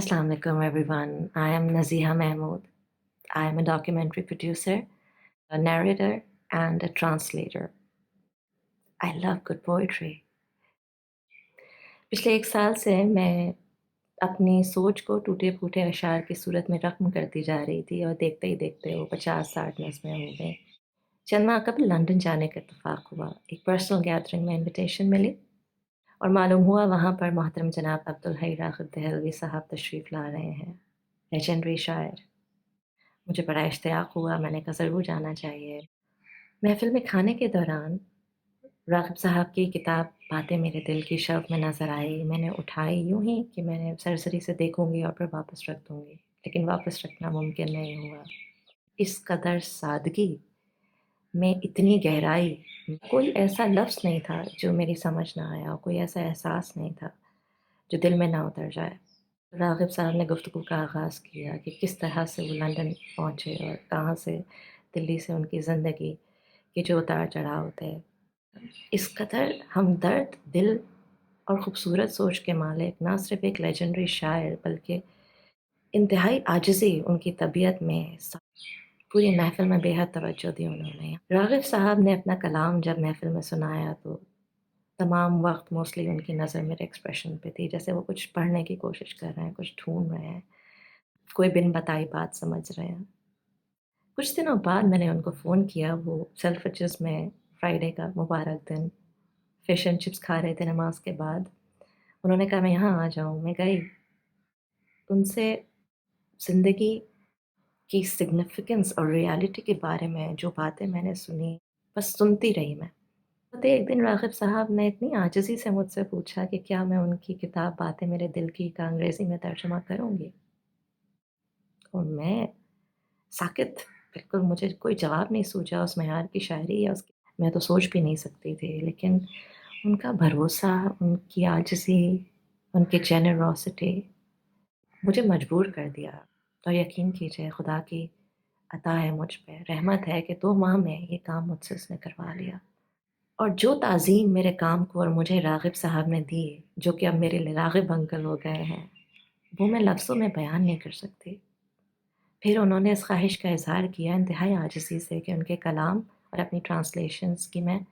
Assalamu alaikum, everyone. I am Naziha Mahmood. I am a documentary producer, a narrator, and a translator. I love good poetry. पिछले 1 साल से मैं अपनी सोच को टूटे-फूटे अशआर की सूरत में रक़्म करती जा रही थी और देखते ही देखते वो 50-60 नज़्में हो गईं। चंद माह कबल लंदन जाने का इत्तेफ़ाक हुआ। एक पर्सनल गैदरिंग में इन्विटेशन मिली और मालूम हुआ वहाँ पर मोहतरम जनाब अब्दुल राग़िब देहलवी साहब तशरीफ़ ला रहे हैं, लेजेंडरी शायर। मुझे बड़ा इश्तियाक हुआ, मैंने कहा ज़रूर जाना चाहिए। महफ़िल में खाने के दौरान राग़िब साहब की किताब बातें मेरे दिल की शेल्फ़ में नज़र आई। मैंने उठाई यूँ ही कि मैंने सरसरी से देखूँगी और फिर वापस रख दूँगी, लेकिन वापस रखना मुमकिन नहीं हुआ। इस कदर सादगी में इतनी गहराई, कोई ऐसा लफ्ज़ नहीं था जो मेरी समझ ना आया, कोई ऐसा एहसास नहीं था जो दिल में ना उतर जाए। राग़िब साहब ने गुफ्तगू का आगाज़ किया कि किस तरह से वो लंदन पहुँचे और कहाँ से दिल्ली से उनकी ज़िंदगी के जो उतार-चढ़ाव थे। इस कदर हमदर्द दिल और ख़ूबसूरत सोच के मालिक ना सिर्फ़ एक लेजेंडरी शायर बल्कि इंतहाई आजिज़ी उनकी तबीयत में पूरी महफ़िल में बेहद तवज्जो दी उन्होंने। राग़िब साहब ने अपना कलाम जब महफ़िल में सुनाया तो तमाम वक़्त मोस्टली उनकी नज़र मेरे एक्सप्रेशन पे थी, जैसे वो कुछ पढ़ने की कोशिश कर रहे हैं, कुछ ढूँढ रहे हैं, कोई बिन बताई बात समझ रहे हैं। कुछ दिनों बाद मैंने उनको फ़ोन किया, वो सेल्फ्रिजेस में फ्राइडे का मुबारक दिन फ़िश एंड चिप्स खा रहे थे नमाज़ के बाद। उन्होंने कहा मैं यहाँ आ जाऊँ, मैं गई। उनसे ज़िंदगी की सिग्निफ़िकेंस और रियलिटी के बारे में जो बातें मैंने सुनी, बस सुनती रही मैं। तो एक दिन राग़िब साहब ने इतनी आजिज़ी से मुझसे पूछा कि क्या मैं उनकी किताब बातें मेरे दिल की का अंग्रेज़ी में तर्जुमा करूँगी? और मैं साकित, बिल्कुल मुझे कोई जवाब नहीं सूझा उस मयार की शायरी या उसकी मैं तो सोच भी नहीं सकती थी, लेकिन उनका भरोसा, उनकी आजिज़ी, उनकी जेनरॉसिटी मुझे मजबूर कर दिया। तो यकीन कीजिए खुदा की अता है मुझ पे, रहमत है कि 2 माह में ये काम मुझसे उसने करवा लिया। और जो ताज़ीम मेरे काम को और मुझे राग़िब साहब ने दी, जो कि अब मेरे लिए राग़िब अंकल हो गए हैं, वो मैं लफ्ज़ों में बयान नहीं कर सकती। फिर उन्होंने इस ख़्वाहिश का इज़हार किया इंतहाई आजिज़ी से कि उनके कलाम और अपनी ट्रांसलेशंस की मैं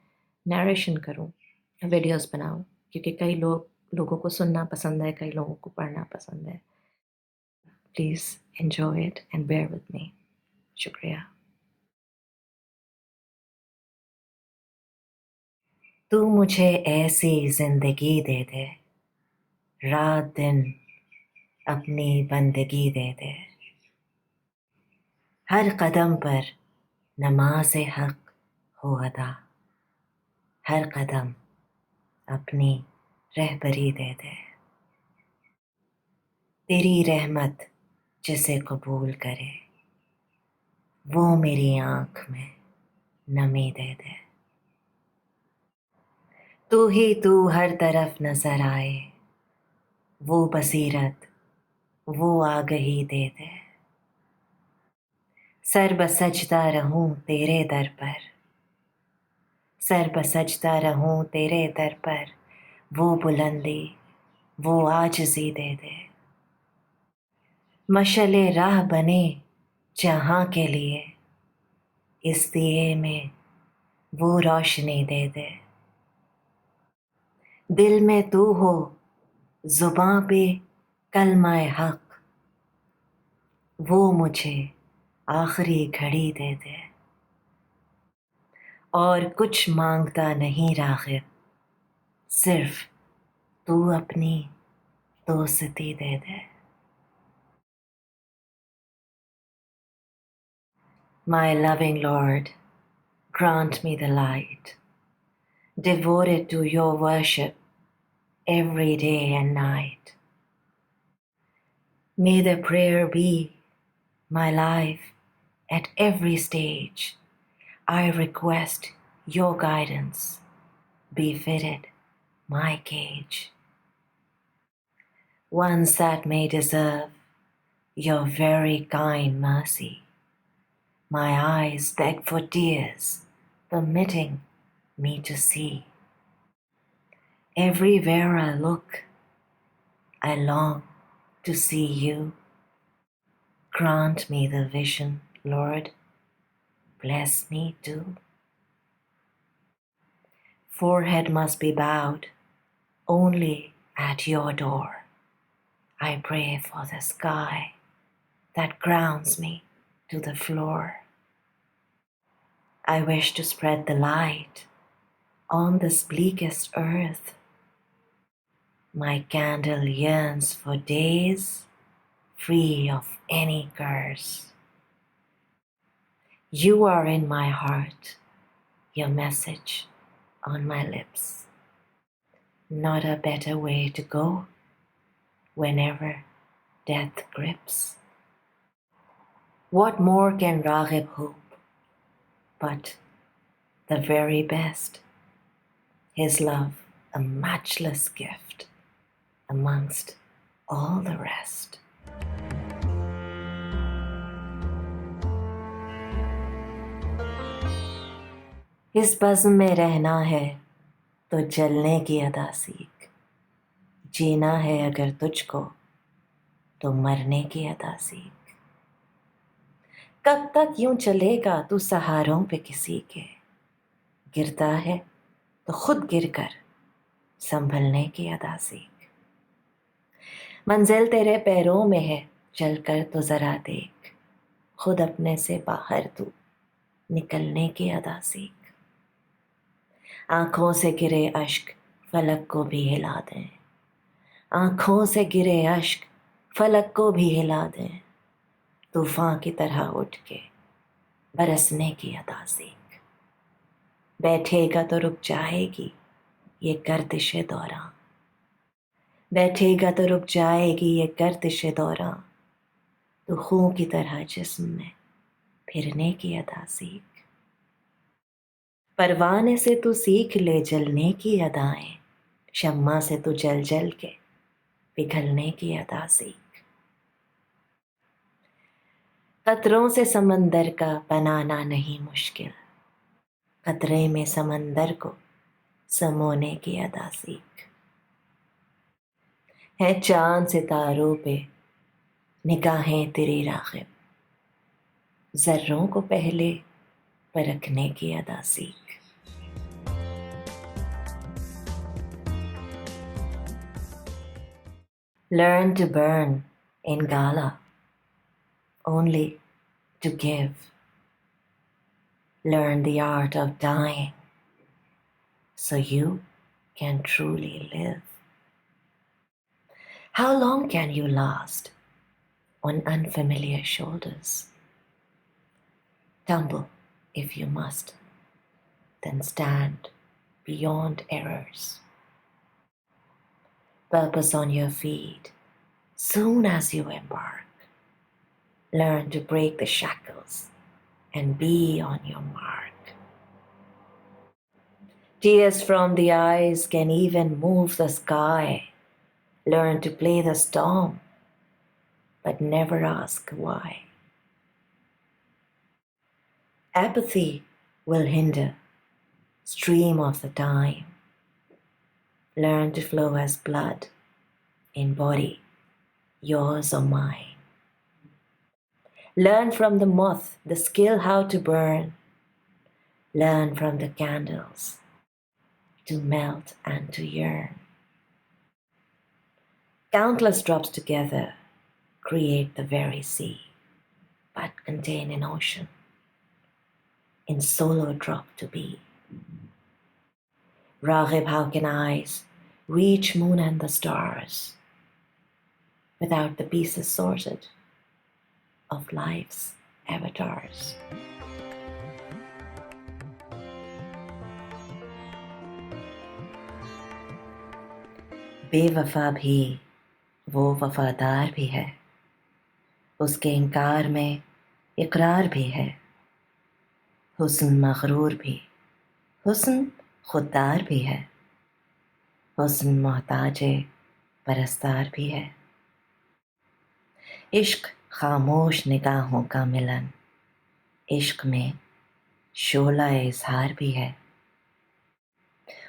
नैरेशन करूँ, वीडियोज़ बनाऊँ, क्योंकि कई लोगों को सुनना पसंद है, कई लोगों को पढ़ना पसंद है। Please enjoy it and bear with me. शुक्रिया। तू मुझे ऐसी ज़िंदगी दे दे, रात दिन अपनी बंदगी दे दे, हर कदम पर नमाज़े हक़ हो अदा, हर कदम अपनी रहबरी दे दे। तेरी रहमत जिसे कबूल करे, वो मेरी आँख में नमी दे दे। तू ही तू हर तरफ नज़र आए, वो बसीरत, वो आगही दे दे। सर बसजदा रहूं तेरे दर पर, सर बसजदा रहूं तेरे दर पर, वो बुलंदी, वो आजिज़ी दे दे। मशले राह बने जहाँ के लिए, इस दिए में वो रोशनी दे दे। दिल में तू हो, ज़ुबां पे कलमाए हक़, वो मुझे आखिरी घड़ी दे दे। और कुछ मांगता नहीं राग़िब, सिर्फ तू अपनी दोस्ती दे दे। My loving Lord, grant me the light, devoted to your worship every day and night. May the prayer be my life at every stage. I request your guidance, befitted my cage. Ones that may deserve your very kind mercy. My eyes beg for tears, permitting me to see. Everywhere I look, I long to see you. Grant me the vision, Lord. Bless me too. Forehead must be bowed only at your door. I pray for the sky that grounds me to the floor. I wish to spread the light on this bleakest earth. My candle yearns for days free of any curse. You are in my heart, your message on my lips. Not a better way to go whenever death grips. What more can Raghib hope but the very best? His love, a matchless gift amongst all the rest. इस बज़्म में रहना है तो जलने की अदा सीख, जीना है अगर तुझको तो मरने की अदा सीख। कब तक यूं चलेगा तू सहारों पे किसी के, गिरता है तो खुद गिरकर संभलने की अदा सीख। मंजिल तेरे पैरों में है, चलकर तो जरा देख, खुद अपने से बाहर तू निकलने की अदा सीख। आंखों से गिरे अश्क फलक को भी हिला दें, आंखों से गिरे अश्क फलक को भी हिला दें, तूफान की तरह उठ के बरसने की अदा सीख। बैठेगा तो रुक जाएगी ये गर्दिशे दौरां, बैठेगा तो रुक जाएगी ये गर्दिशे दौरां, तो खून की तरह जिस्म में फिरने की अदा सीख। परवाने से तू सीख ले जलने की अदाएं, शम्मा से तू जल जल के पिघलने की अदा सीख। कतरों से समंदर का बनाना नहीं मुश्किल, कतरे में समंदर को समोने की अदा सीख। है चांद सितारों पे निगाहें तेरी राग़िब, ज़र्रों को पहले परखने की अदा सीख। Learn to burn in gala, only to give. Learn the art of dying, so you can truly live. How long can you last on unfamiliar shoulders? Tumble if you must, then stand beyond errors. Purpose on your feet soon as you embark. Learn to break the shackles and be on your mark. Tears from the eyes can even move the sky. Learn to play the storm, but never ask why. Apathy will hinder stream of the time. Learn to flow as blood in body, yours or mine. Learn from the moth the skill how to burn. Learn from the candles to melt and to yearn. Countless drops together create the very sea, but contain an ocean in solo drop to be. Raghib, how can eyes reach moon and the stars without the pieces sorted of life's avatars? बेवफा भी वो वफादार भी है, उसके इनकार में इकरार भी है। हुस्न मगरूर भी, हुस्न खुददार भी है, हुस्न मोहताजे परस्तार भी है। इश्क खामोश निगाहों का मिलन, इश्क में शोला इजहार भी है।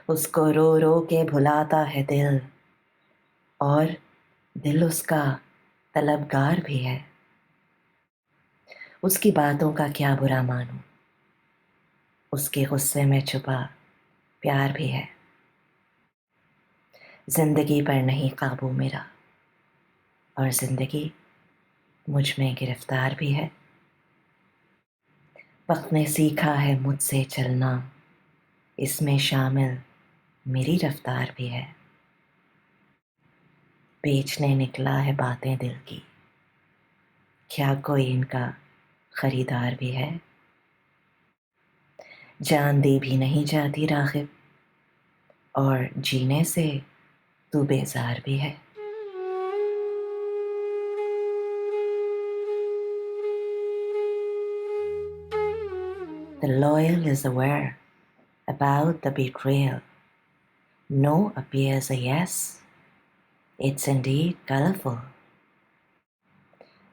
उसको रो रो के भुलाता है दिल, और दिल उसका तलबगार भी है। उसकी बातों का क्या बुरा मानूं, उसके गुस्से में छुपा प्यार भी है। जिंदगी पर नहीं काबू मेरा, और जिंदगी मुझ में गिरफ्तार भी है। वक्त ने सीखा है मुझसे चलना, इसमें शामिल मेरी रफ्तार भी है। बेचने निकला है बातें दिल की, क्या कोई इनका खरीदार भी है। जान दी भी नहीं जाती राग़िब, और जीने से तू बेजार भी है। The loyal is aware about the betrayal. No appears a yes, it's indeed colorful.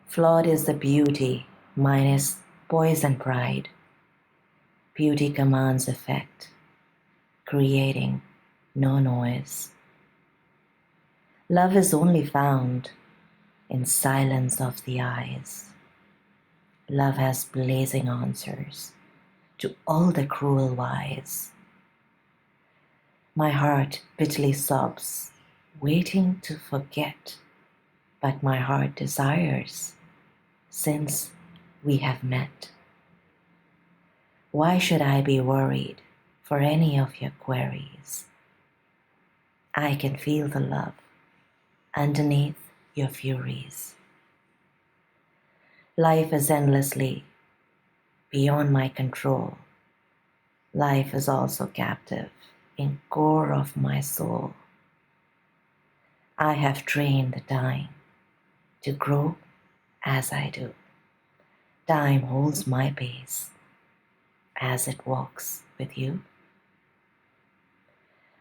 Flawed is the beauty minus poison pride. Beauty commands effect, creating no noise. Love is only found in silence of the eyes. Love has blazing answers to all the cruel whys. My heart bitterly sobs, waiting to forget, but my heart desires since we have met. Why should I be worried for any of your queries? I can feel the love underneath your furies. Life is endlessly beyond my control. Life is also captive in core of my soul. I have trained the time to grow as I do. Time holds my pace as it walks with you.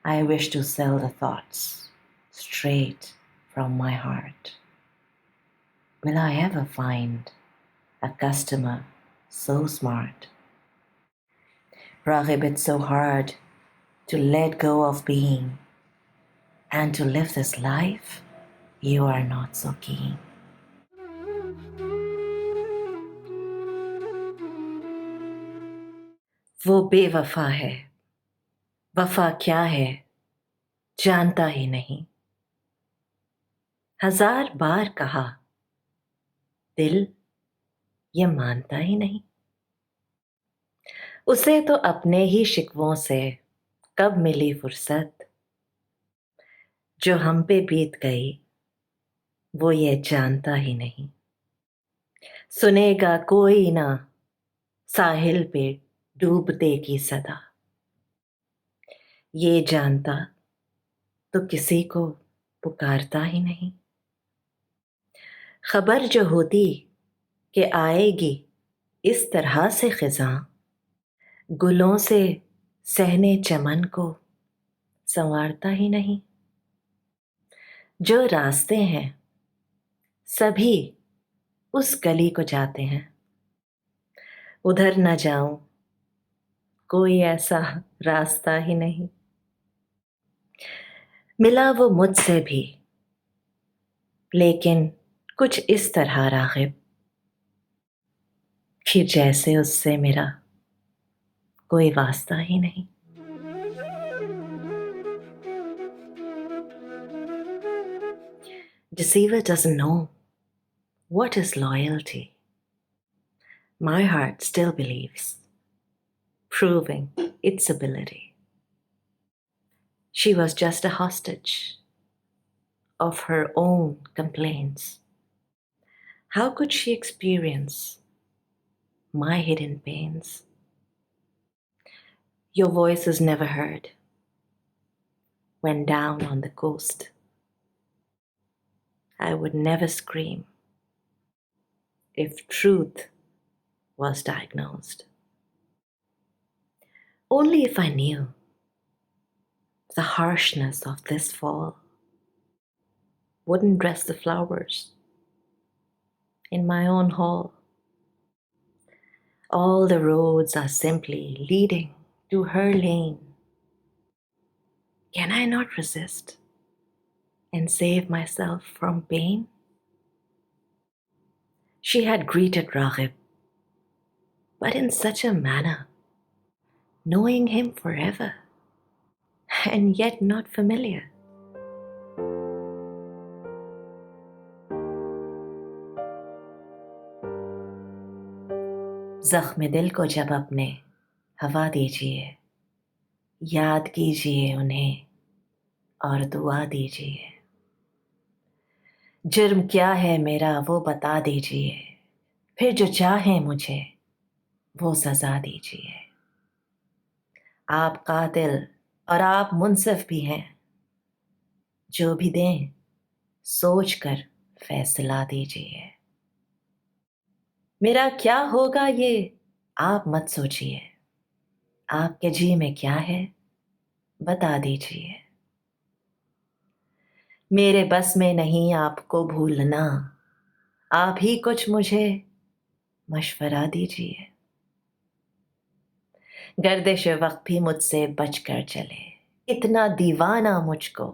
I wish to sell the thoughts straight from my heart. Will I ever find a customer so smart? Raghib, it's so hard to let go of being, and to live this life you are not so keen. वो बेवफा है, वफा क्या है जानता ही नहीं। 1000 बार कहा, दिल ये मानता ही नहीं। उसे तो अपने ही शिकवों से कब मिली फुर्सत, जो हम पे बीत गई वो ये जानता ही नहीं। सुनेगा कोई ना साहिल पे डूबते की सदा, ये जानता तो किसी को पुकारता ही नहीं। खबर जो होती कि आएगी इस तरह से खिज़ां, गुलों से सहने चमन को संवारता ही नहीं। जो रास्ते हैं सभी उस गली को जाते हैं, उधर न जाऊं कोई ऐसा रास्ता ही नहीं। मिला वो मुझसे भी लेकिन कुछ इस तरह राग़िब, कि जैसे उससे मेरा कोई वास्ता ही नहीं। Deceiver doesn't know what is loyalty. My heart still believes, proving its ability. She was just a hostage of her own complaints. How could she experience my hidden pains? Your voice is never heard when down on the coast. I would never scream if truth was diagnosed. Only if I knew the harshness of this fall wouldn't dress the flowers in my own hall. All the roads are simply leading to her lane. Can I not resist and save myself from pain? She had greeted Raghib, but in such a manner, knowing him forever, and yet not familiar. ज़ख्म दिल को जब अपने हवा दीजिए, याद कीजिए उन्हें और दुआ दीजिए। जुर्म क्या है मेरा वो बता दीजिए, फिर जो चाहे मुझे वो सजा दीजिए। आप कातिल और आप मुनसिफ भी हैं, जो भी दें सोच कर फैसला दीजिए। मेरा क्या होगा ये आप मत सोचिए, आपके जी में क्या है बता दीजिए। मेरे बस में नहीं आपको भूलना, आप ही कुछ मुझे मशवरा दीजिए। गर्दिश वक्त भी मुझसे बच कर चले, इतना दीवाना मुझको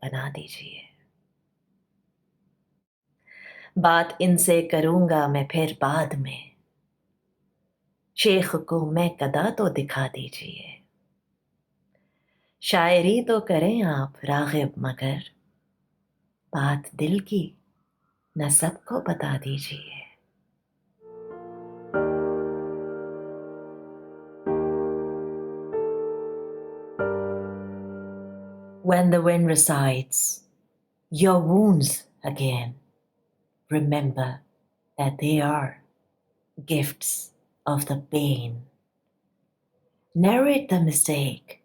बना दीजिए। बात इनसे करूंगा मैं फिर बाद में, शेख को मैं कदा तो दिखा दीजिए। शायरी तो करें आप राग़िब, मगर बात दिल की न सबको बता दीजिए। When the wind recites your wounds again, remember that they are gifts of the pain. Narrate the mistake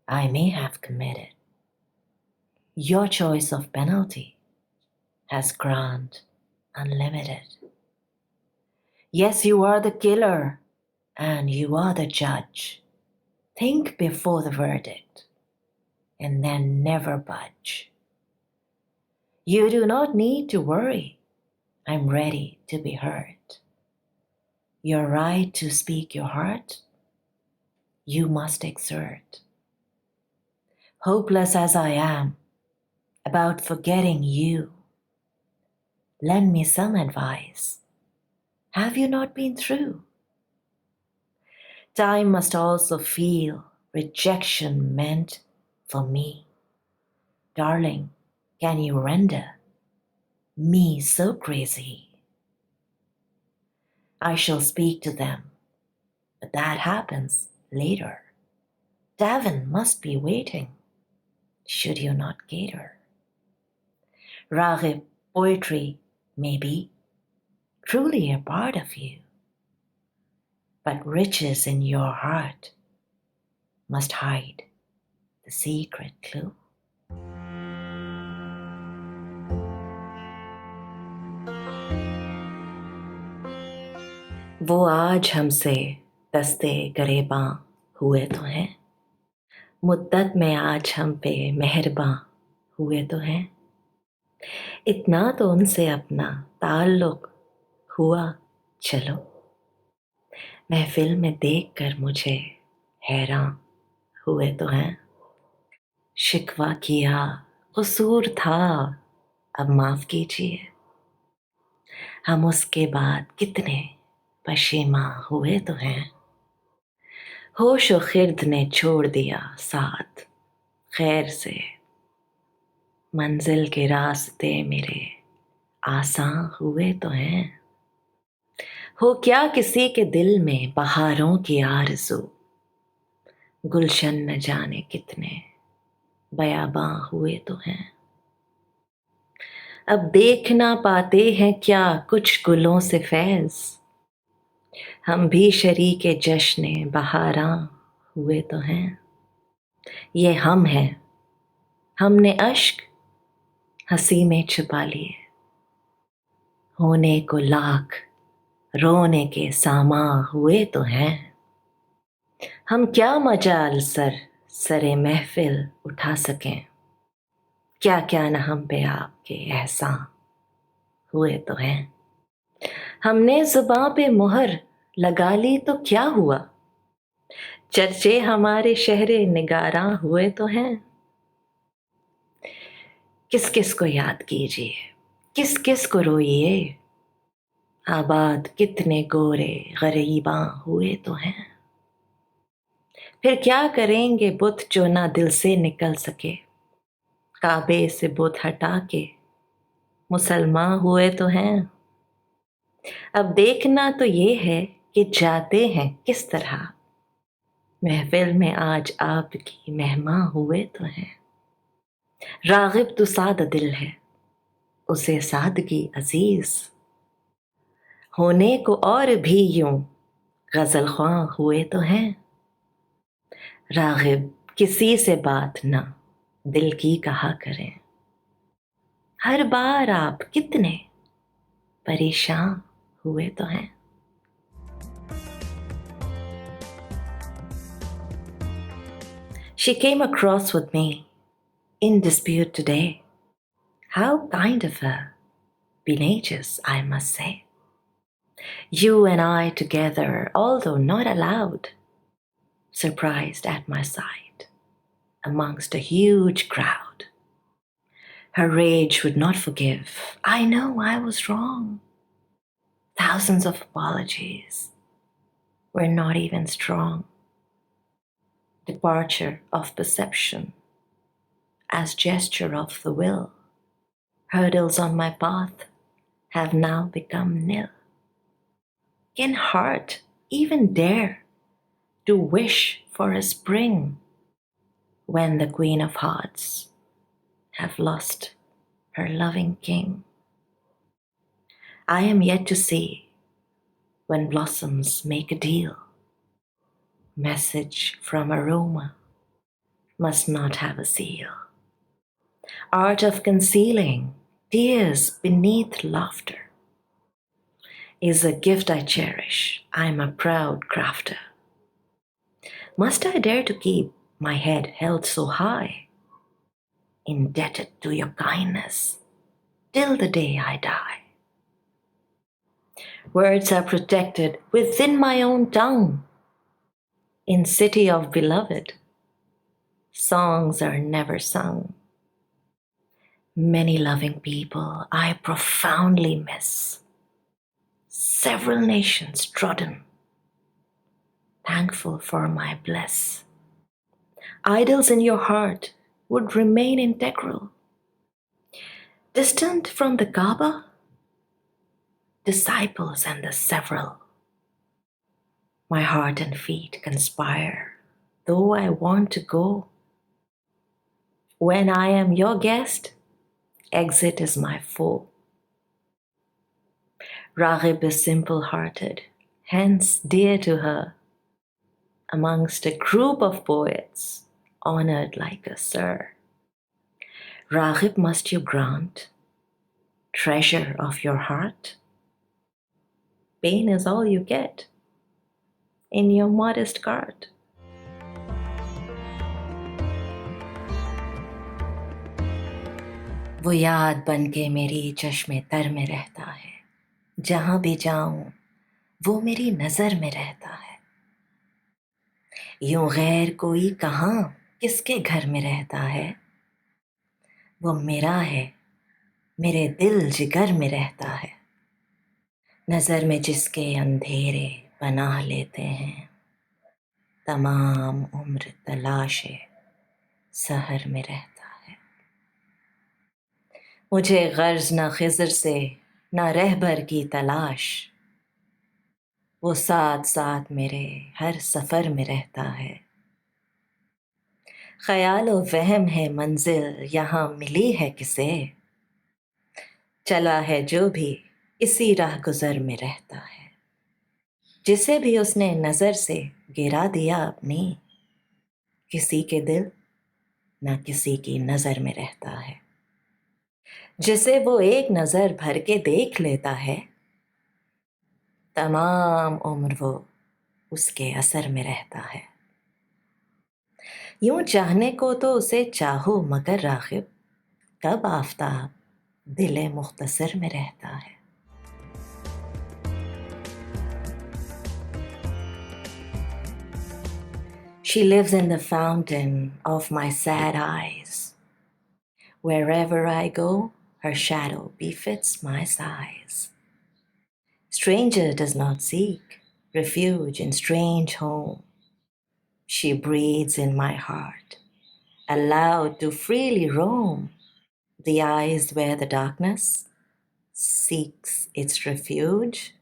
I may have committed. Your choice of penalty has grant unlimited. Yes, you are the killer and you are the judge. Think before the verdict and then never budge. You do not need to worry. I'm ready to be heard. Your right to speak your heart, you must exert. Hopeless as I am about forgetting you, lend me some advice. Have you not been through? Time must also feel rejection meant for me. Darling, can you render me so crazy? I shall speak to them, but that happens later. Davin must be waiting, should you not cater. Raghib, poetry may be truly a part of you, but riches in your heart must hide the secret clue. वो आज हमसे दस्ते गरेबां हुए तो हैं, मुद्दत में आज हम पे मेहरबां हुए तो हैं। इतना तो उनसे अपना ताल्लुक हुआ चलो, महफिल में देख कर मुझे हैरान हुए तो हैं। शिकवा किया कसूर था अब माफ़ कीजिए, हम उसके बाद कितने पशेमां हुए तो हैं। होश व खिर्द ने छोड़ दिया साथ खैर से, मंजिल के रास्ते मेरे आसान हुए तो हैं। हो क्या किसी के दिल में बहारों की आरज़ू, गुलशन न जाने कितने बयाबां हुए तो हैं। अब देख ना पाते हैं क्या कुछ गुलों से फैज़, हम भी शरीके जश्न बहारां हुए तो हैं। ये हम हैं, हमने अश्क हंसी में छुपा लिए, होने को लाख रोने के सामां हुए तो हैं। हम क्या मजाल सरे महफिल उठा सकें, क्या क्या न हम पे आपके एहसान हुए तो हैं। हमने जुबां पे मोहर लगा ली तो क्या हुआ, चर्चे हमारे शहरे निगारां हुए तो हैं। किस किस को याद कीजिए, किस किस को रोइए, आबाद कितने गोरे गरीबां हुए तो हैं। फिर क्या करेंगे बुत जो ना दिल से निकल सके। काबे से बुत हटा के मुसलमान हुए तो हैं। अब देखना तो ये है कि जाते हैं किस तरह। महफिल में आज आपकी मेहमान हुए तो हैं। रागिब तो सादा दिल है, उसे सादगी अजीज। होने को और भी यूं गजल ख्वां हुए तो हैं। रागिब किसी से बात ना दिल की कहा करें। हर बार आप कितने परेशान हुए तो हैं। She came across with me in dispute today. How kind of her. Been ages, I must say. You and I together, although not allowed, surprised at my side amongst a huge crowd. Her rage would not forgive. I know I was wrong. Thousands of apologies were not even strong. Departure of perception as gesture of the will. Hurdles on my path have now become nil. Can heart even dare to wish for a spring when the Queen of Hearts have lost her loving king? I am yet to see when blossoms make a deal. Message from aroma must not have a seal. Art of concealing tears beneath laughter is a gift I cherish. I'm a proud crafter. Must I dare to keep my head held so high, indebted to your kindness till the day I die? Words are protected within my own tongue. In city of beloved, songs are never sung. Many loving people I profoundly miss. Several nations trodden, thankful for my bliss. Idols in your heart would remain integral. Distant from the Kaaba, disciples and the several. My heart and feet conspire, though I want to go. When I am your guest, exit is my foe. Raghib is simple-hearted, hence dear to her. Amongst a group of poets, honored like a sir. Raghib must you grant, treasure of your heart. Pain is all you get in your modest cart. वो याद बन के मेरी चश्मे तर में रहता है। जहां भी जाऊं वो मेरी नजर में रहता है। यूं गैर कोई कहां किसके घर में रहता है। वो मेरा है, मेरे दिल जिगर में रहता है। नजर में जिसके अंधेरे पनाह लेते हैं। तमाम उम्र तलाशे सहर में रहता है। मुझे गर्ज न खिज़र से न रहबर की तलाश। वो साथ साथ मेरे हर सफ़र में रहता है। ख्याल व वहम है मंजिल यहाँ मिली है किसे। चला है जो भी इसी राह गुज़र में रहता है। जिसे भी उसने नज़र से गिरा दिया अपनी, किसी के दिल न किसी की नज़र में रहता है। जिसे वो एक नज़र भर के देख लेता है, तमाम उम्र वो उसके असर में रहता है। यूं चाहने को तो उसे चाहो मगर राग़िब, कब आफ़ताब दिले मुख्तसर में रहता है। She lives in the fountain of my sad eyes. Wherever I go, her shadow befits my size. Stranger does not seek refuge in strange home. She breathes in my heart, allowed to freely roam. The eyes where the darkness seeks its refuge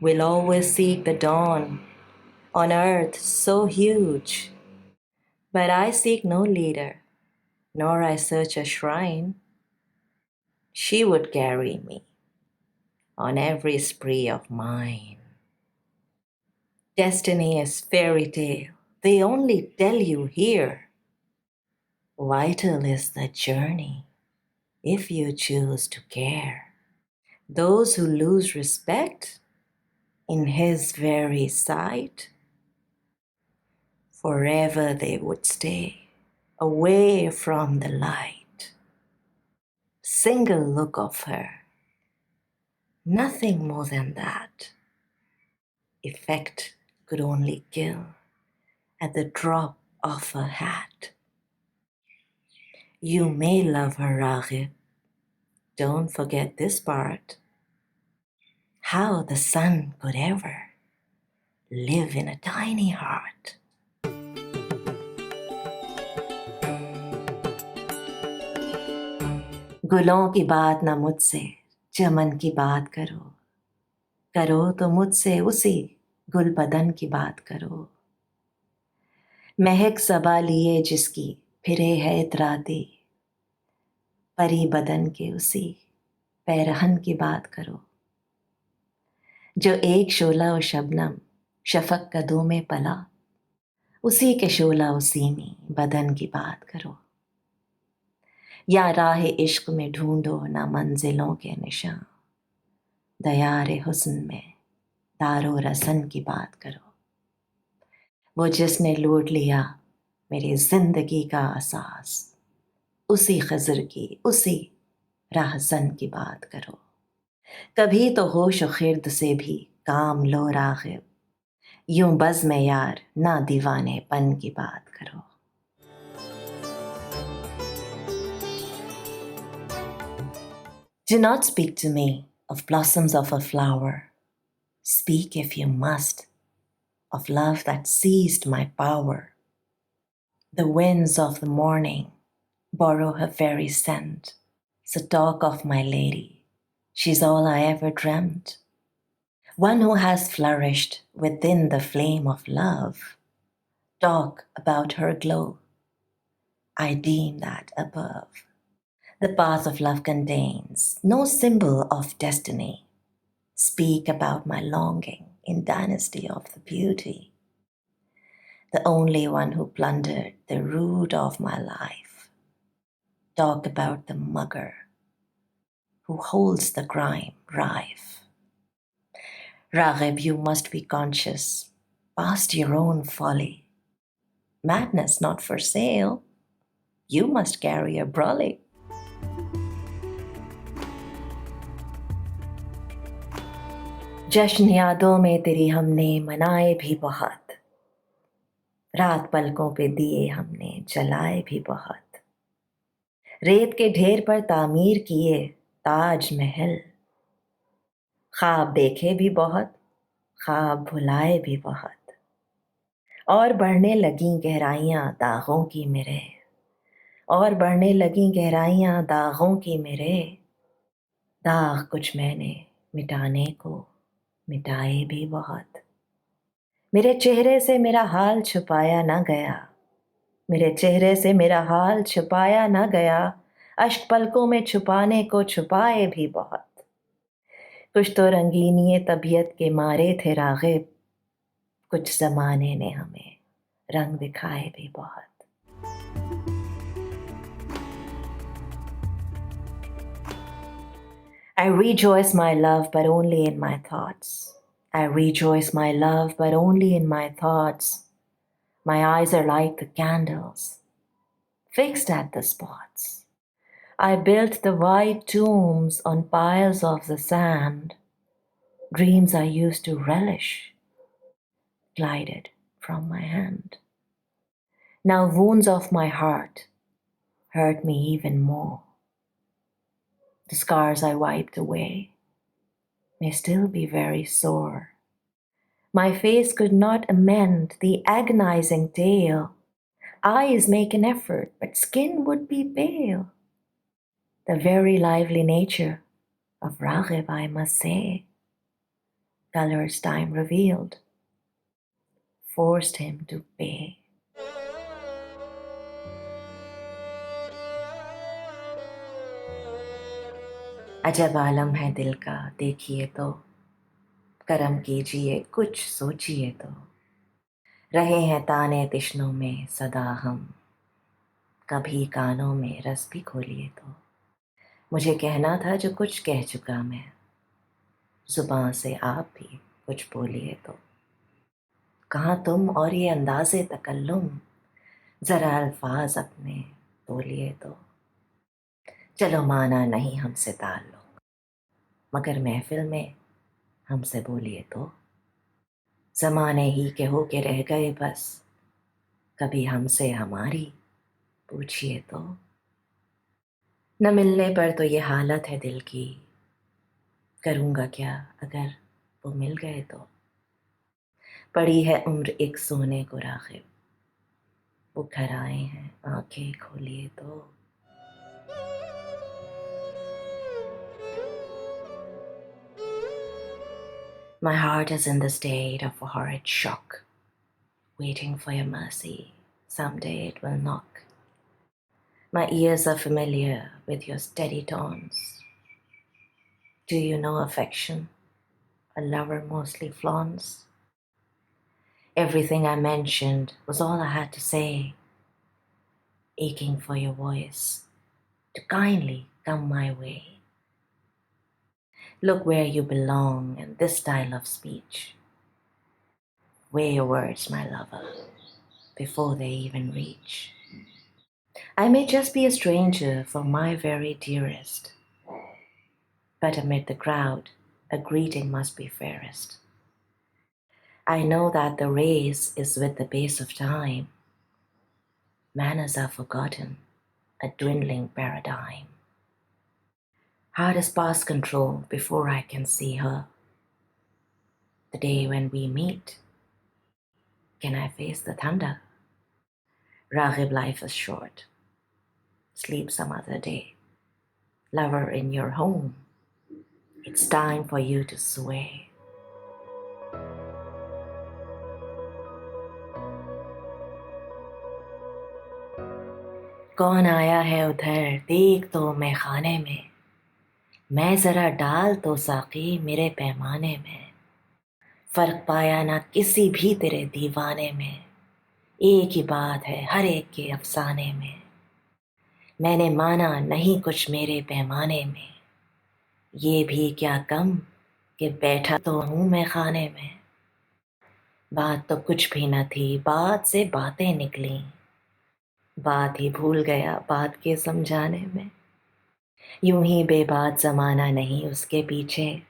will always seek the dawn on earth so huge. But I seek no leader, nor I search a shrine. She would carry me on every spree of mine. Destiny is fairy tale, they only tell you here. Vital is the journey, if you choose to care. Those who lose respect in his very sight, forever they would stay away from the light. Single look of her, nothing more than that. Effect could only kill at the drop of a hat. You may love her, Raghib. Don't forget this part. How the sun could ever live in a tiny heart. गुलों की बात ना मुझसे, चमन की बात करो. करो तो मुझसे उसी गुल बदन की बात करो. महक सबा लिए जिसकी फिरे है इतराती. परी बदन के उसी पैरहन की बात करो. जो एक शोला और शबनम शफक कदों में पला, उसी के शोला उसी में बदन की बात करो. या राह इश्क में ढूंढो ना मंजिलों के निशान, दयार हुस्न में दारो रसन की बात करो. वो जिसने लूट लिया मेरी जिंदगी का एहसास, उसी खजर की उसी राहज़न की बात करो. कभी तो होश और खिर्द से भी काम लो राग़िब. यूं बज़ में यार ना दीवानेपन की बात करो. Do not speak to me of blossoms of a flower. Speak, if you must, of love that seized my power. The winds of the morning borrow her very scent. So talk of my lady, she's all I ever dreamt. One who has flourished within the flame of love. Talk about her glow, I deem that above. The path of love contains no symbol of destiny. Speak about my longing in dynasty of the beauty. The only one who plundered the root of my life. Talk about the mugger who holds the crime rife. Raghib, you must be conscious past your own folly. Madness not for sale. You must carry a brolly. जश्न यादों में तेरी हमने मनाए भी बहुत. रात पलकों पे दिए हमने जलाए भी बहुत. रेत के ढेर पर तामीर किए ताज महल. ख्वाब देखे भी बहुत, ख्वाब भुलाए भी बहुत. और बढ़ने लगी गहराइयां दागों की मेरे. और बढ़ने लगी गहराइयां दागों की मेरे. दाग कुछ मैंने मिटाने को मिटाए भी बहुत. मेरे चेहरे से मेरा हाल छुपाया ना गया. मेरे चेहरे से मेरा हाल छुपाया ना गया. अश्क पलकों में छुपाने को छुपाए भी बहुत. कुछ तो रंगीनी तबीयत के मारे थे राग़िब. कुछ ज़माने ने हमें रंग दिखाए भी बहुत. I rejoice my love but only in my thoughts. I rejoice my love but only in my thoughts. My eyes are like the candles, fixed at the spots. I built the white tombs on piles of the sand. Dreams I used to relish glided from my hand. Now wounds of my heart hurt me even more. The scars I wiped away may still be very sore. My face could not amend the agonizing tale. Eyes make an effort, but skin would be pale. The very lively nature of Raghib, I must say, colors time revealed, forced him to pay. अजब आलम है दिल का देखिए तो, करम कीजिए कुछ सोचिए तो, रहे हैं ताने तिश्नों में सदा हम, कभी कानों में रस भी खोलिए तो। मुझे कहना था जो कुछ कह चुका मैं, जुबान से आप भी कुछ बोलिए तो। कहाँ तुम और ये अंदाज़े तकल्लुम, ज़रा अल्फाज अपने बोलिए तो। चलो माना नहीं हमसे ताल्लुक, मगर महफिल में हमसे बोलिए तो। ज़माने ही के हो के रह गए बस, कभी हमसे हमारी पूछिए तो। न मिलने पर तो ये हालत है दिल की, करूँगा क्या अगर वो मिल गए तो। पड़ी है उम्र एक सोने को राग़िब, वो घर आए हैं आंखें खोलिए तो। My heart is in the state of a horrid shock, waiting for your mercy. Someday it will knock. My ears are familiar with your steady tones. Do you know affection a lover mostly flaunts? Everything I mentioned was all I had to say, aching for your voice to kindly come my way. Look where you belong in this style of speech. Weigh your words, my lover, before they even reach. I may just be a stranger for my very dearest, but amid the crowd, a greeting must be fairest. I know that the race is with the pace of time. Manners are forgotten, a dwindling paradigm. Heart is past control before I can see her. The day when we meet, can I face the thunder? Raghib, life is short. Sleep some other day. Lover in your home, it's time for you to sway. कौन आया है उधर देख तो मैं खाने में, मैं ज़रा डाल तो साकी मेरे पैमाने में। फ़र्क पाया ना किसी भी तेरे दीवाने में, एक ही बात है हर एक के अफसाने में। मैंने माना नहीं कुछ मेरे पैमाने में, ये भी क्या कम कि बैठा तो हूँ मैं खाने में। बात तो कुछ भी न थी, बात से बातें निकली, बात ही भूल गया बात के समझाने में। यूं ही बेबात ज़माना नहीं उसके पीछे,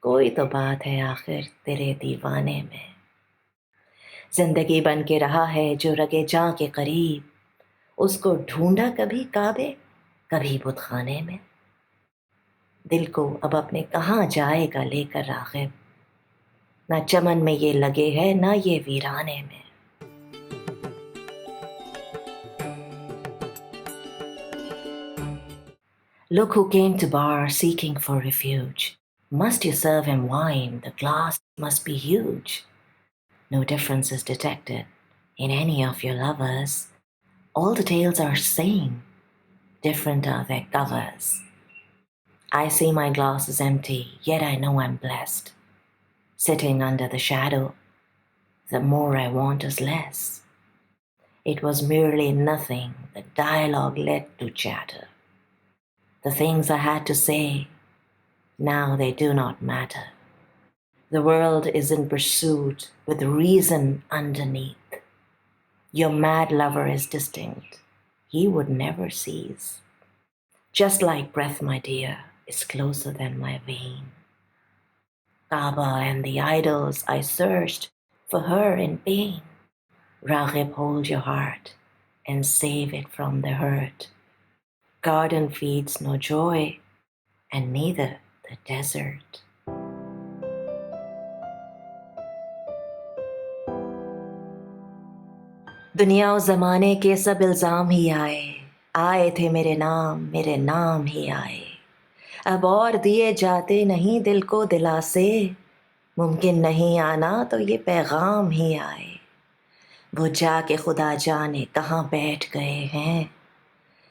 कोई तो बात है आखिर तेरे दीवाने में। जिंदगी बन के रहा है जो रगे जां के करीब, उसको ढूंढा कभी काबे कभी बुतखाने में। दिल को अब अपने कहाँ जाएगा लेकर राग़िब, ना चमन में ये लगे है ना ये वीराने में। Look who came to bar seeking for refuge. Must you serve him wine? The glass must be huge. No difference is detected in any of your lovers. All the tales are same, different are their covers. I see my glass is empty, yet I know I'm blessed. Sitting under the shadow, the more I want is less. It was merely nothing, the dialogue led to chatter. The things I had to say, now they do not matter. The world is in pursuit with reason underneath. Your mad lover is distinct, he would never cease. Just like breath, my dear, is closer than my vein. Kaaba and the idols I searched for her in pain. Raghib, hold your heart and save it from the hurt. Garden feeds no joy, and neither the desert. दुनिया और ज़माने के सब इल्ज़ाम ही आए, आए थे मेरे नाम ही आए। अब और दिए जाते नहीं दिल को दिलासे, मुमकिन नहीं आना तो ये पैगाम ही आए। वो जाके खुदा जाने कहाँ बैठ गए हैं,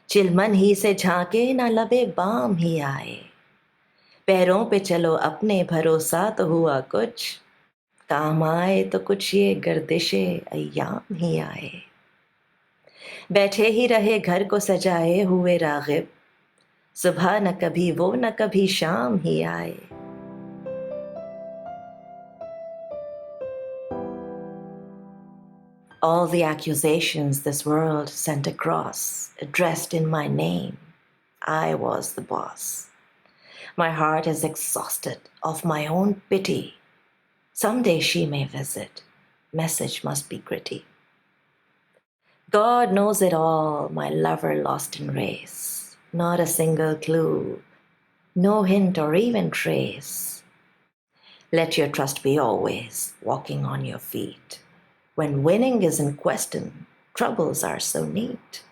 चिलमन ही से झांके ना लबे बाम ही आए। पैरों पे चलो अपने भरोसा तो हुआ कुछ, काम आए तो कुछ ये गर्दिशे अय्याम ही आए। बैठे ही रहे घर को सजाए हुए रागिब, सुबह न कभी वो न कभी शाम ही आए। All the accusations this world sent across, addressed in my name, I was the boss. My heart is exhausted of my own pity. Someday she may visit, message must be gritty. God knows it all, my lover lost in race. Not a single clue, no hint or even trace. Let your trust be always walking on your feet. When winning is in question, troubles are so neat.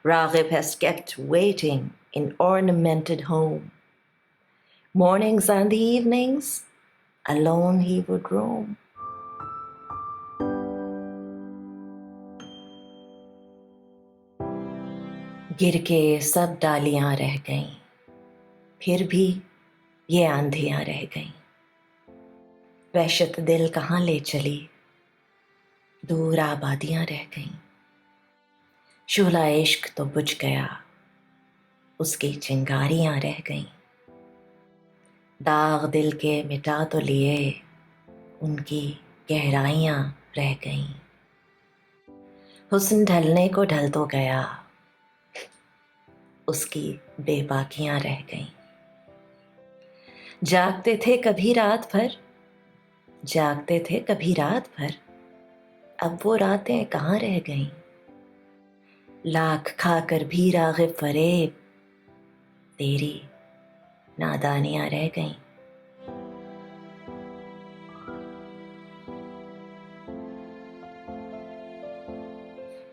Raghib has kept waiting in ornamented home. Mornings and the evenings, alone he would roam. गिर के सब डालियां रह गईं, फिर भी ये आंधियां रह गईं। वहशत दिल कहाँ ले चली, दूर आबादियां रह गईं। शूला इश्क तो बुझ गया, उसकी चिंगारियां रह गईं। दाग दिल के मिटा तो लिए, उनकी गहराइयां रह गईं। हुस्न ढलने को ढल तो गया, उसकी बेबाकियां रह गईं। जागते थे कभी रात भर, जागते थे कभी रात भर, अब वो रातें कहाँ रह गईं। लाख खाकर भी राग़िब फरेब, तेरी नादानियां रह गईं।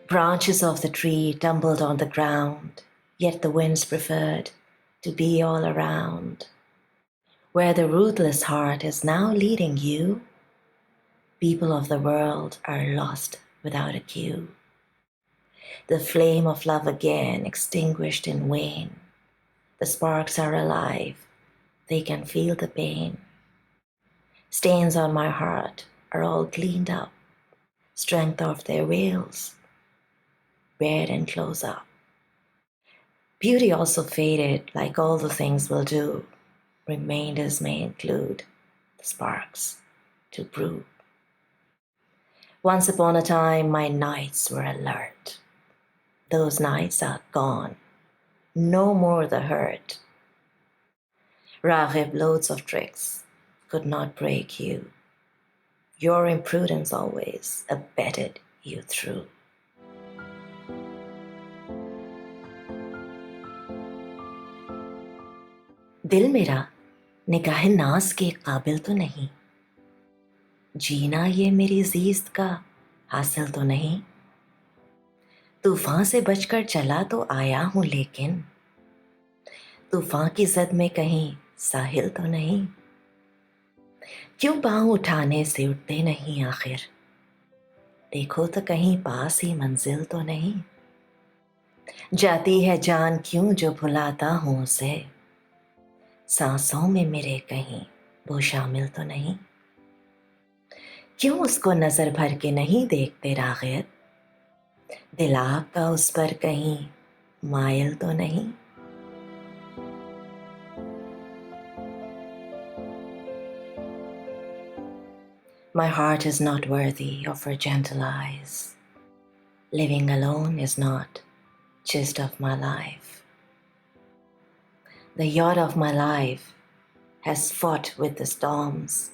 Branches of the tree tumbled on the ground, yet the winds preferred to be all around. Where the ruthless heart is now leading you, people of the world are lost without a cue. The flame of love again extinguished in wane. The sparks are alive, they can feel the pain. Stains on my heart are all cleaned up, strength of their veils, bared and close up. Beauty also faded, like all the things will do. Remainders may include the sparks to brew. Once upon a time, my nights were alert. Those nights are gone, no more the hurt. Raghib, loads of tricks could not break you. Your imprudence always abetted you through. दिल मेरा निगाह नाज के काबिल तो नहीं, जीना ये मेरी ज़ीस्त का हासिल तो नहीं। तूफान से बचकर चला तो आया हूं, लेकिन तूफान की जद में कहीं साहिल तो नहीं। क्यों पाँव उठाने से उठते नहीं आखिर, देखो तो कहीं पास ही मंजिल तो नहीं। जाती है जान क्यों जो भुलाता हूं उसे, सांसों में मेरे कहीं वो शामिल तो नहीं। क्यों उसको नजर भर के नहीं देखते राग़िब, दिल आपका उस पर कहीं मायल तो नहीं। My heart is not worthy of her gentle eyes. Living alone is not gist of my life. The yacht of my life has fought with the storms.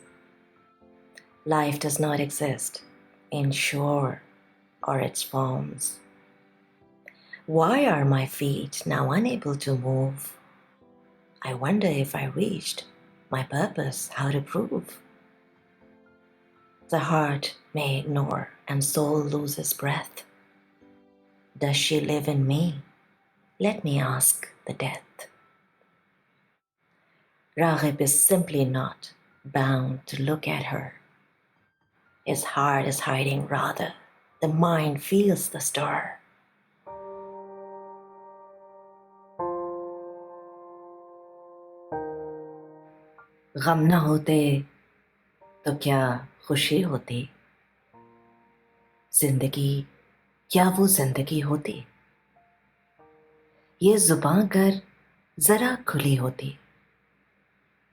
Life does not exist in shore or its forms. Why are my feet now unable to move? I wonder if I reached my purpose, how to prove. The heart may ignore and soul loses breath. Does she live in me? Let me ask the death. Raghib is simply not bound to look at her. His heart is hiding rather. The mind feels the stir. गम न होते तो क्या खुशी होती? जिंदगी क्या वो जिंदगी होती? ये जुबान कर जरा खुली होती,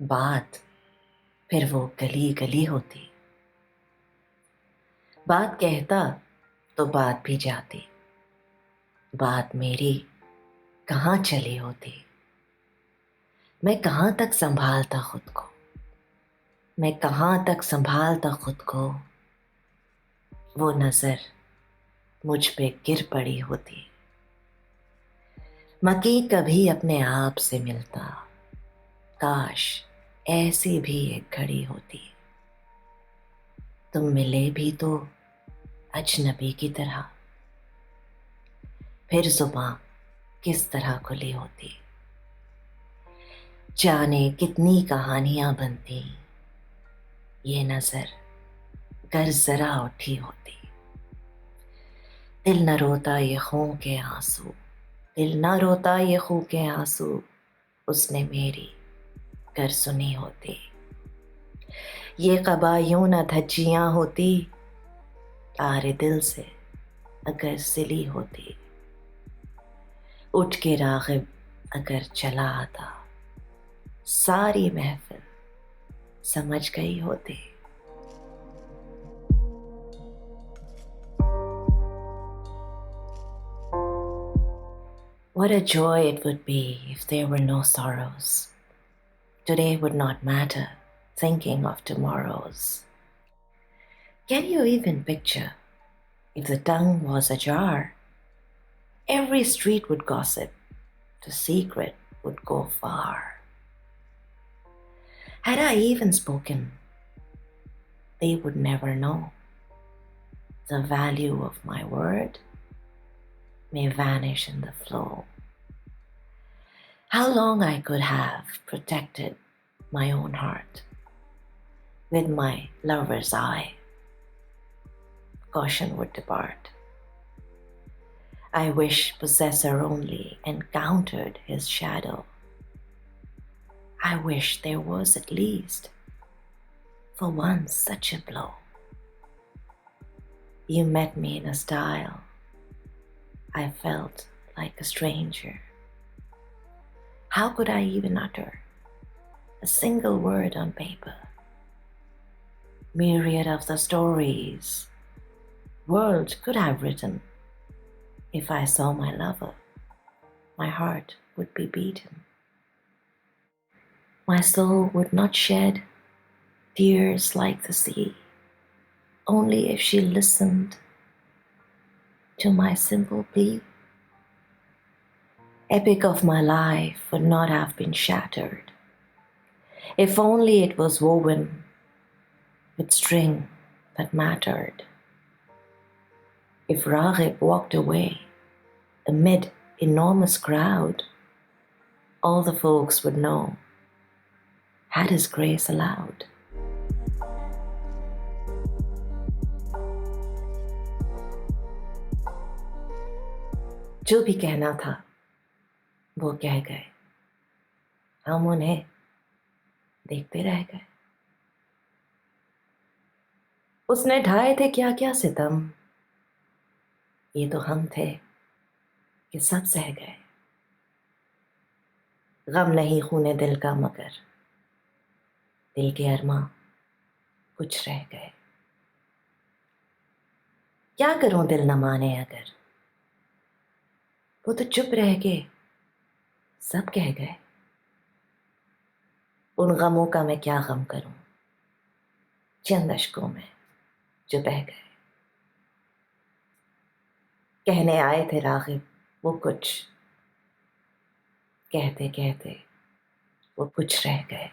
बात फिर वो गली गली होती। बात कहता तो बात भी जाती, बात मेरी कहाँ चली होती। मैं कहाँ तक संभालता खुद को, मैं कहाँ तक संभालता खुद को। वो नजर मुझ पे गिर पड़ी होती। मकी कभी अपने आप से मिलता, काश ऐसी भी एक घड़ी होती। तुम मिले भी तो अजनबी की तरह, फिर जुबां किस तरह खुली होती। जाने कितनी कहानियां बनती, ये नजर गर जरा उठी होती। दिल न रोता ये खून के आंसू, दिल न रोता ये खून के आंसू, उसने मेरी गर सुनी होती। ये क़बा यूं न धज्जियां होती, तारे दिल से अगर सिली होती। उठ के राग़िब अगर चला आता, सारी महफिल समझ गई होती। What a joy it would be if there were no sorrows. Today would not matter, thinking of tomorrows. Can you even picture if the tongue was ajar? Every street would gossip, the secret would go far. Had I even spoken, they would never know. The value of my word may vanish in the flow. How long I could have protected my own heart with my lover's eye, caution would depart. I wish possessor only encountered his shadow. I wish there was at least for once such a blow. You met me in a style I felt like a stranger. How could I even utter a single word on paper? Myriad of the stories world could have written. If I saw my lover, my heart would be beaten. My soul would not shed tears like the sea, only if she listened to my simple plea. Epic of my life would not have been shattered, if only it was woven with string that mattered. If Raghib walked away amid enormous crowd, all the folks would know, had his grace allowed. जो भी कहना था वो कह गए, हम उन्हें देखते रह गए। उसने ढाए थे क्या क्या सितम, ये तो हम थे कि सब सह गए। गम नहीं खूने दिल का मगर दिल के अरमां कुछ रह गए। क्या करूं दिल न माने अगर, वो तो चुप रह के सब कह गए। उन गमों का मैं क्या गम करूं, चंद अश्कों में जो बह गए। कहने आए थे राग़िब वो कुछ, कहते कहते वो कुछ रह गए।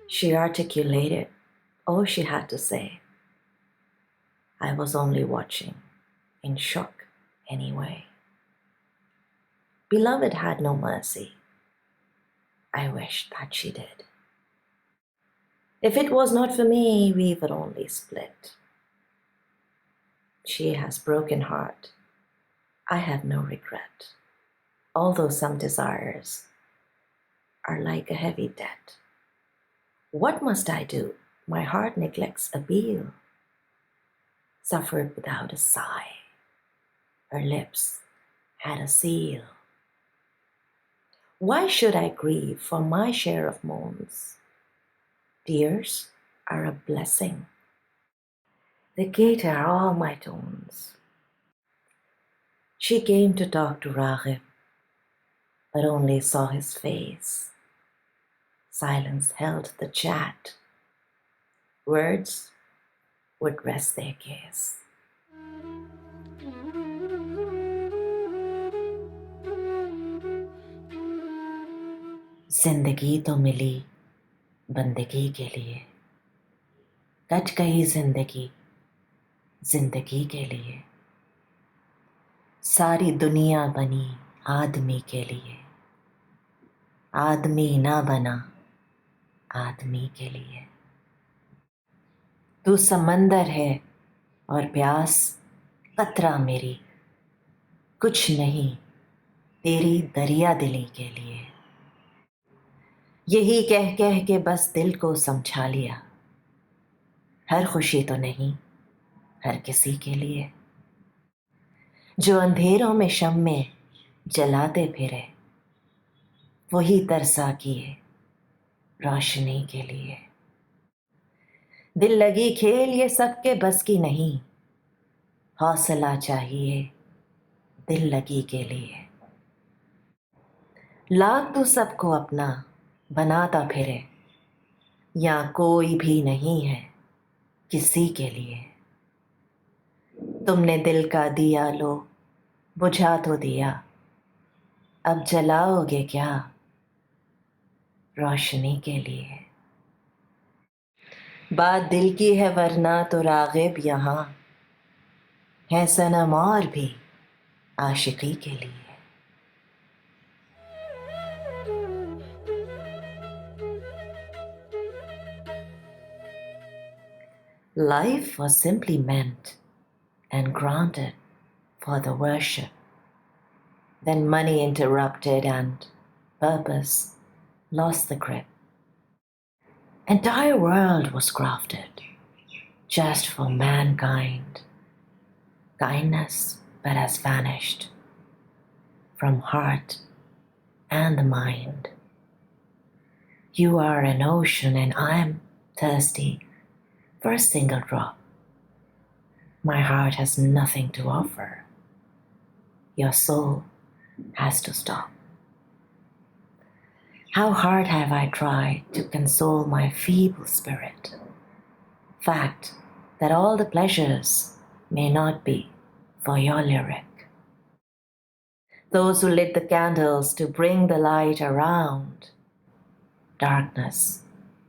She articulated all she had to say. I was only watching, in shock anyway. Beloved had no mercy. I wished that she did. If it was not for me, we would only split. She has broken heart. I have no regret, although some desires are like a heavy debt. What must I do? My heart neglects appeal. Suffered without a sigh. Her lips had a seal. Why should I grieve for my share of moans? Tears are a blessing. They cater all my tones. She came to talk to Raghib, but only saw his face. Silence held the chat. Words would rest their case. जिंदगी तो मिली बंदगी के लिए, cut गई जिंदगी जिंदगी के लिए, सारी दुनिया बनी आदमी के लिए, आदमी ना बना आदमी के लिए। तू समंदर है और प्यास कतरा मेरी, कुछ नहीं तेरी दरिया दिली के लिए। यही कह कह के बस दिल को समझा लिया, हर खुशी तो नहीं हर किसी के लिए। जो अंधेरों में शम्मे जलाते फिरे, वही तरसा किए रोशनी के लिए। दिल लगी खेल ये सबके बस की नहीं, हौसला चाहिए दिल लगी के लिए। लाख तू सबको अपना बनाता फिरे, या कोई भी नहीं है किसी के लिए। तुमने दिल का दिया लो बुझा तो दिया, अब जलाओगे क्या रोशनी के लिए। बात दिल की है वरना तो रागिब यहाँ है सनम और भी आशिकी के लिए। Life was simply meant and granted for the worship. Then money interrupted and purpose lost the grip. Entire world was crafted just for mankind. Kindness but has vanished from heart and the mind. You are an ocean and I am thirsty for a single drop. My heart has nothing to offer. Your soul has to stop. How hard have I tried to console my feeble spirit. Fact that all the pleasures may not be for your lyric. Those who lit the candles to bring the light around, darkness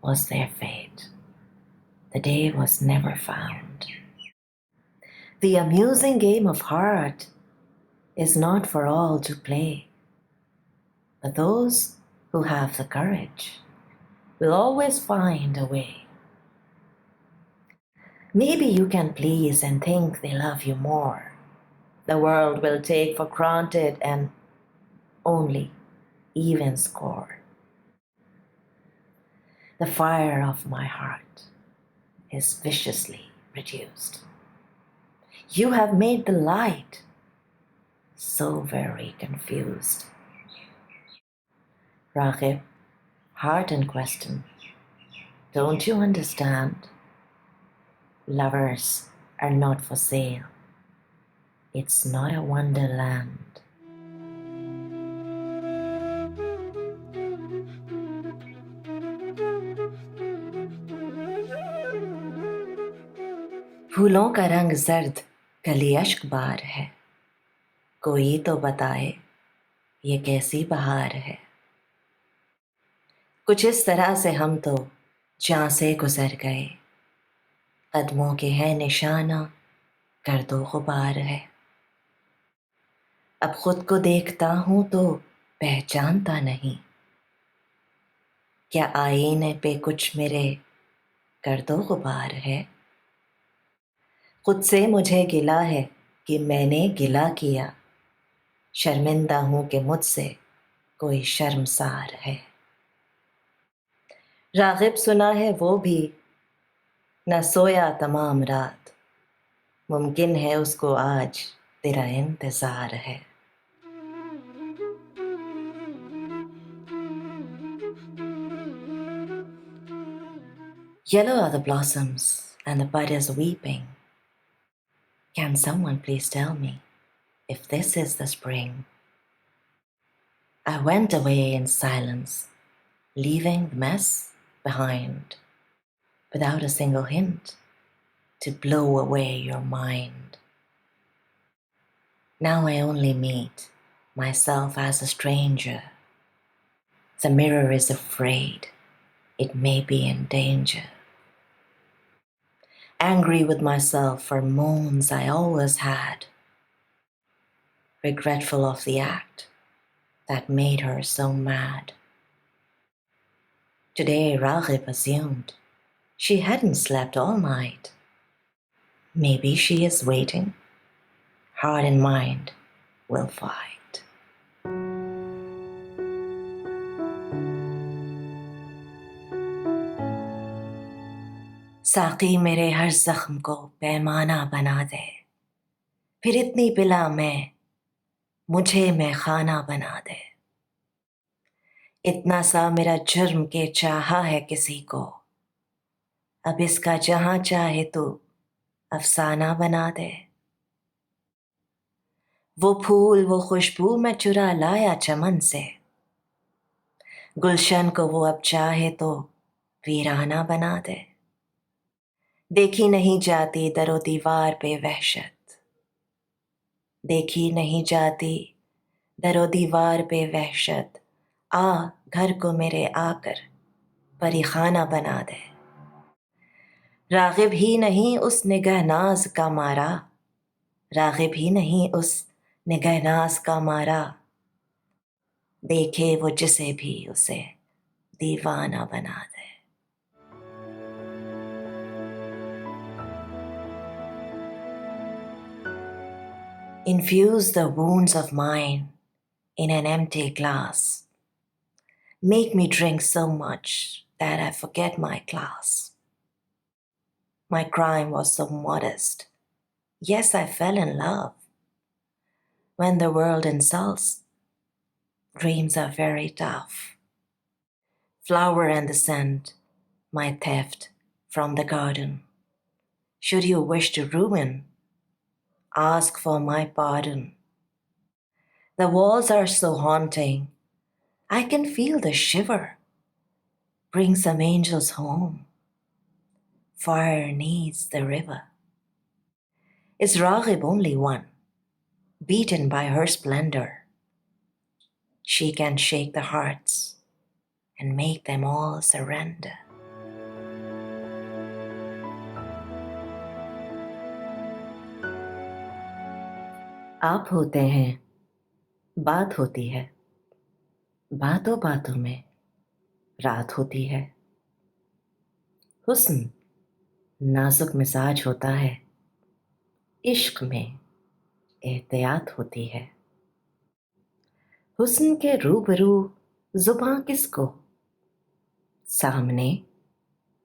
was their fate. The day was never found. The amusing game of heart is not for all to play, but those who have the courage will always find a way. Maybe you can please and think they love you more. The world will take for granted and only even score. The fire of my heart is viciously reduced. You have made the light so very confused. Raghib, heart in question, don't you understand? Lovers are not for sale. It's not a wonderland. फूलों का रंग जर्द कली अश्क बार है, कोई तो बताए ये कैसी बहार है। कुछ इस तरह से हम तो जहाँ से गुजर गए قدموں کے ہے نشانہ گرد و غبار ہے اب خود کو دیکھتا ہوں تو پہچانتا نہیں کیا آئینے پہ کچھ میرے گرد و غبار ہے خود سے مجھے گلا ہے کہ میں نے گلا کیا شرمندہ ہوں کہ مجھ سے کوئی شرمسار ہے راغب سنا ہے وہ بھی نہ سویا تمام رات ممکن ہے اس کو آج تیرا انتظار ہے Yellow are the blossoms and the bud is weeping. Can someone please tell me if this is the spring? I went away in silence, leaving the mess behind, without a single hint to blow away your mind. Now I only meet myself as a stranger. The mirror is afraid it may be in danger. Angry with myself for moans I always had, regretful of the act that made her so mad. Today Raghib assumed she hadn't slept all night. Maybe she is waiting. Heart and mind will fight. ساقی میرے ہر زخم کو پیمانہ بنا دے پھر اتنی پلا میں مجھے میں خانہ بنا دے اتنا سا میرا جرم کے چاہا ہے کسی کو اب اس کا جہاں چاہے تو افسانہ بنا دے وہ پھول وہ خوشبو میں چرا لایا چمن سے گلشن کو وہ اب چاہے تو ویرانہ بنا دے دیکھی نہیں جاتی در و دیوار پہ وحشت دیکھی نہیں جاتی در و دیوار پہ وحشت آ گھر کو میرے آ کر پری خانہ بنا دے راغب ہی نہیں اس نگہ ناز کا مارا راغب ہی نہیں اس نگہ ناز کا مارا دیکھے وہ جسے بھی اسے دیوانہ بنا دے Infuse the wounds of mine in an empty glass. Make me drink so much that I forget my class. My crime was so modest. Yes, I fell in love. When the world insults, dreams are very tough. Flower and the scent, my theft from the garden. Should you wish to ruin, ask for my pardon. The walls are so haunting, I can feel the shiver. Bring some angels home. Fire needs the river. Is Raghib only one, beaten by her splendor? She can shake the hearts and make them all surrender. آپ ہوتے ہیں بات ہوتی ہے باتوں باتوں میں رات ہوتی ہے حسن نازک مزاج ہوتا ہے عشق میں احتیاط ہوتی ہے حسن کے روبرو زباں کس کو سامنے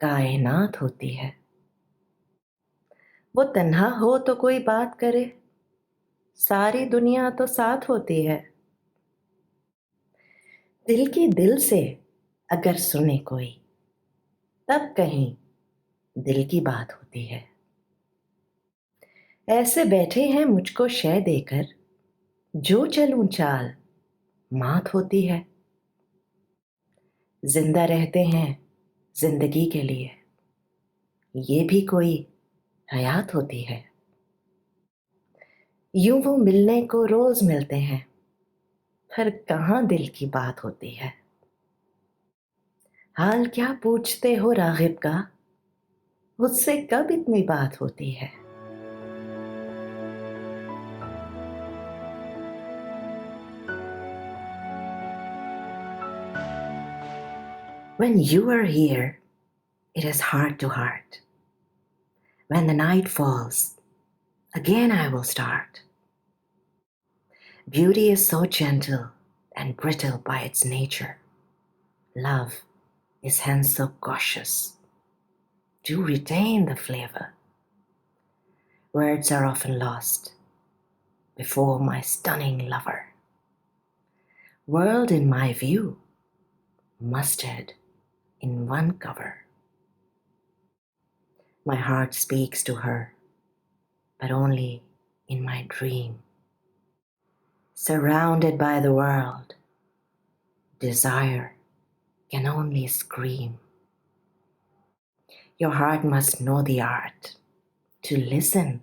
کائنات ہوتی ہے وہ تنہا ہو تو کوئی بات کرے ساری دنیا تو ساتھ ہوتی ہے دل کی دل سے اگر سنے کوئی تب کہیں دل کی بات ہوتی ہے ایسے بیٹھے ہیں مجھ کو شے دے کر جو چلوں چال مات ہوتی ہے زندہ رہتے ہیں زندگی کے لیے یہ بھی کوئی حیات ہوتی ہے یوں وہ ملنے کو روز ملتے ہیں پھر کہاں دل کی بات ہوتی ہے हाल क्या पूछते हो रागिब का, मुझसे कब इतनी बात होती है। When you are here, it is heart to heart. When the night falls, again I will start. Beauty is so gentle and brittle by its nature. Love is hence so cautious to retain the flavor. Words are often lost before my stunning lover. World in my view, mustard in one cover. My heart speaks to her, but only in my dream. Surrounded by the world, desire can only scream. Your heart must know the art to listen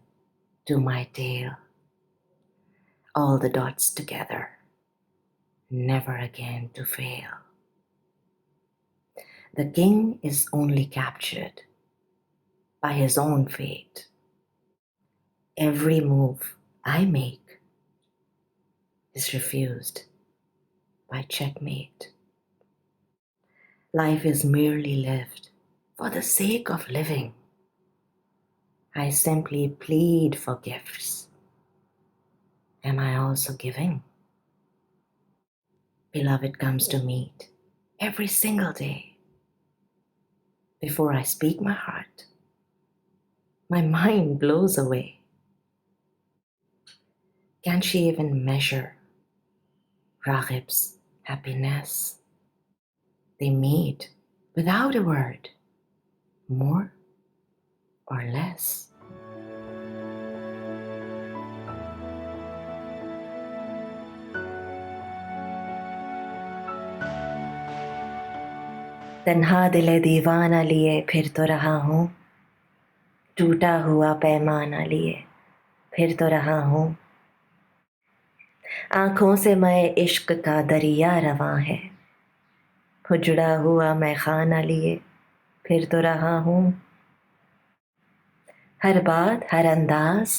to my tale. All the dots together, never again to fail. The king is only captured by his own fate. Every move I make is refused by checkmate. Life is merely lived for the sake of living. I simply plead for gifts. Am I also giving? Beloved comes to meet every single day. Before I speak my heart, my mind blows away. Can she even measure Raghib's happiness? They meet without a word, more or less. तन्हा दिले दीवाना लिए फिर तो रहा हूँ, टूटा हुआ पैमाना लिए फिर तो रहा हूँ। आँखों से मैं इश्क का दरिया रवां है, उजड़ा हुआ मैं खाना लिए फिर तो रहा हूँ। हर बात हर अंदाज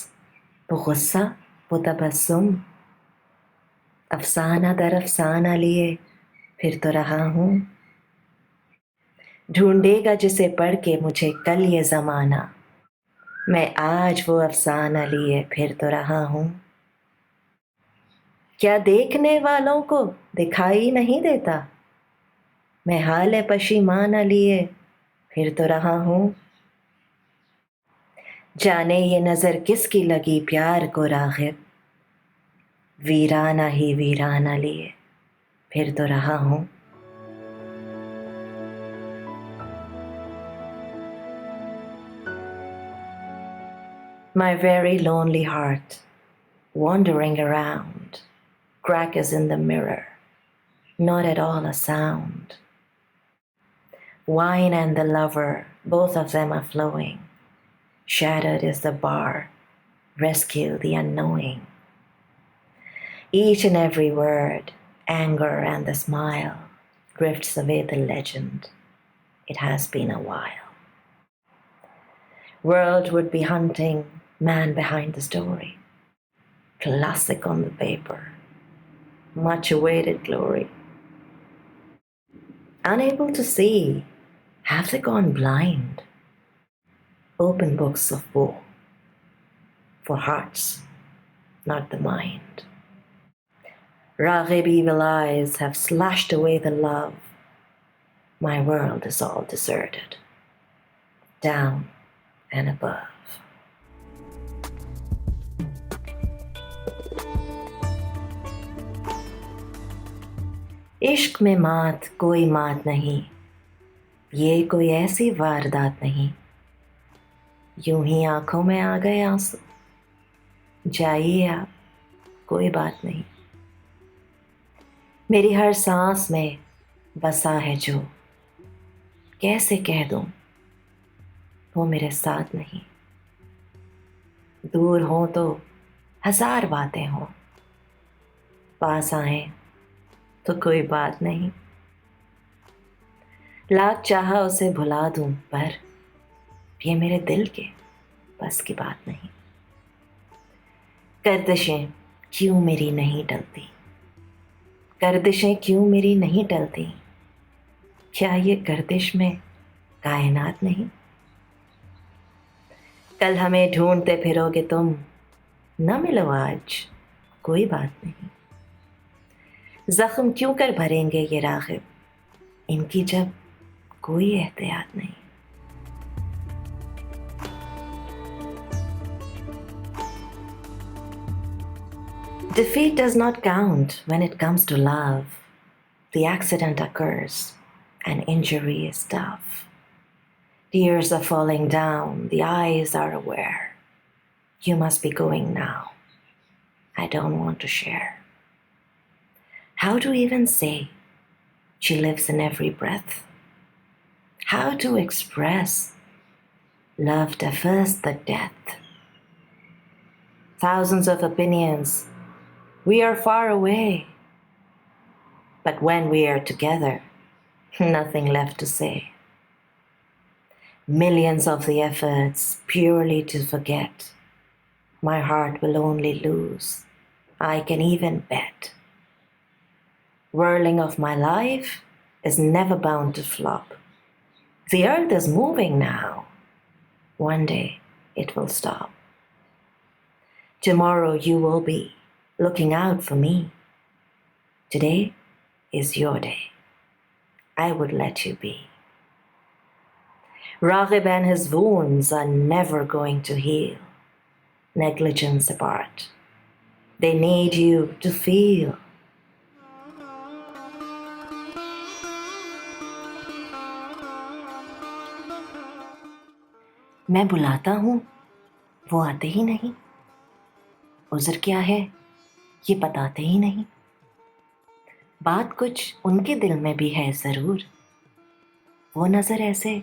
वो गुस्सा वो तबस्सुम, अफसाना दर अफसाना लिए फिर तो रहा हूँ। ढूंढेगा जिसे पढ़ के मुझे कल ये ज़माना, मैं आज वो अफसाना लिए फिर तो रहा हूँ। क्या देखने वालों को दिखाई नहीं देता, मैं हाल पशीमाना लिए फिर तो रहा हूँ। जाने ये नज़र किसकी लगी प्यार को राग़िब, वीराना ही वीराना लिए फिर तो रहा हूँ। My very lonely heart, wandering around, crack is in the mirror, not at all a sound. Wine and the lover, both of them are flowing. Shattered is the bar, rescue the unknowing. Each and every word, anger and the smile, drifts away the legend. It has been a while. World would be hunting, man behind the story. Classic on the paper, much awaited glory. Unable to see, have they gone blind? Open books of woe, for hearts, not the mind. Raghib evil eyes have slashed away the love. My world is all deserted, down and above. इश्क में मात कोई मात नहीं, ये कोई ऐसी वारदात नहीं, यूं ही आंखों में आ गए आंसू, जाइए आप, कोई बात नहीं। मेरी हर सांस में बसा है जो, कैसे कह दूं वो मेरे साथ नहीं। दूर हो तो हजार बातें हों, पास आए तो कोई बात नहीं। لاکھ چاہا اسے بھلا دوں پر یہ میرے دل کے بس کی بات نہیں. گردشیں کیوں میری نہیں ٹلتی، گردشیں کیوں میری نہیں ٹلتی، کیا یہ گردش میں کائنات نہیں؟ کل ہمیں ڈھونڈتے پھرو گے تم، نہ ملو آج کوئی بات نہیں. زخم کیوں کر بھریں گے یہ راغب، ان کی جب کوئی احتیاط نہیں. Defeat does not count when it comes to love. The accident occurs and injury is tough. Tears are falling down, the eyes are aware. You must be going now. I don't want to share. How to even say she lives in every breath? How to express love defers the death? Thousands of opinions, we are far away. But when we are together, nothing left to say. Millions of the efforts purely to forget. My heart will only lose, I can even bet. Whirling of my life is never bound to flop. The earth is moving now. One day it will stop. Tomorrow you will be looking out for me. Today is your day. I would let you be. Raghib and his wounds are never going to heal. Negligence apart, they need you to feel. میں بلاتا ہوں وہ آتے ہی نہیں، عذر کیا ہے یہ بتاتے ہی نہیں. بات کچھ ان کے دل میں بھی ہے ضرور، وہ نظر ایسے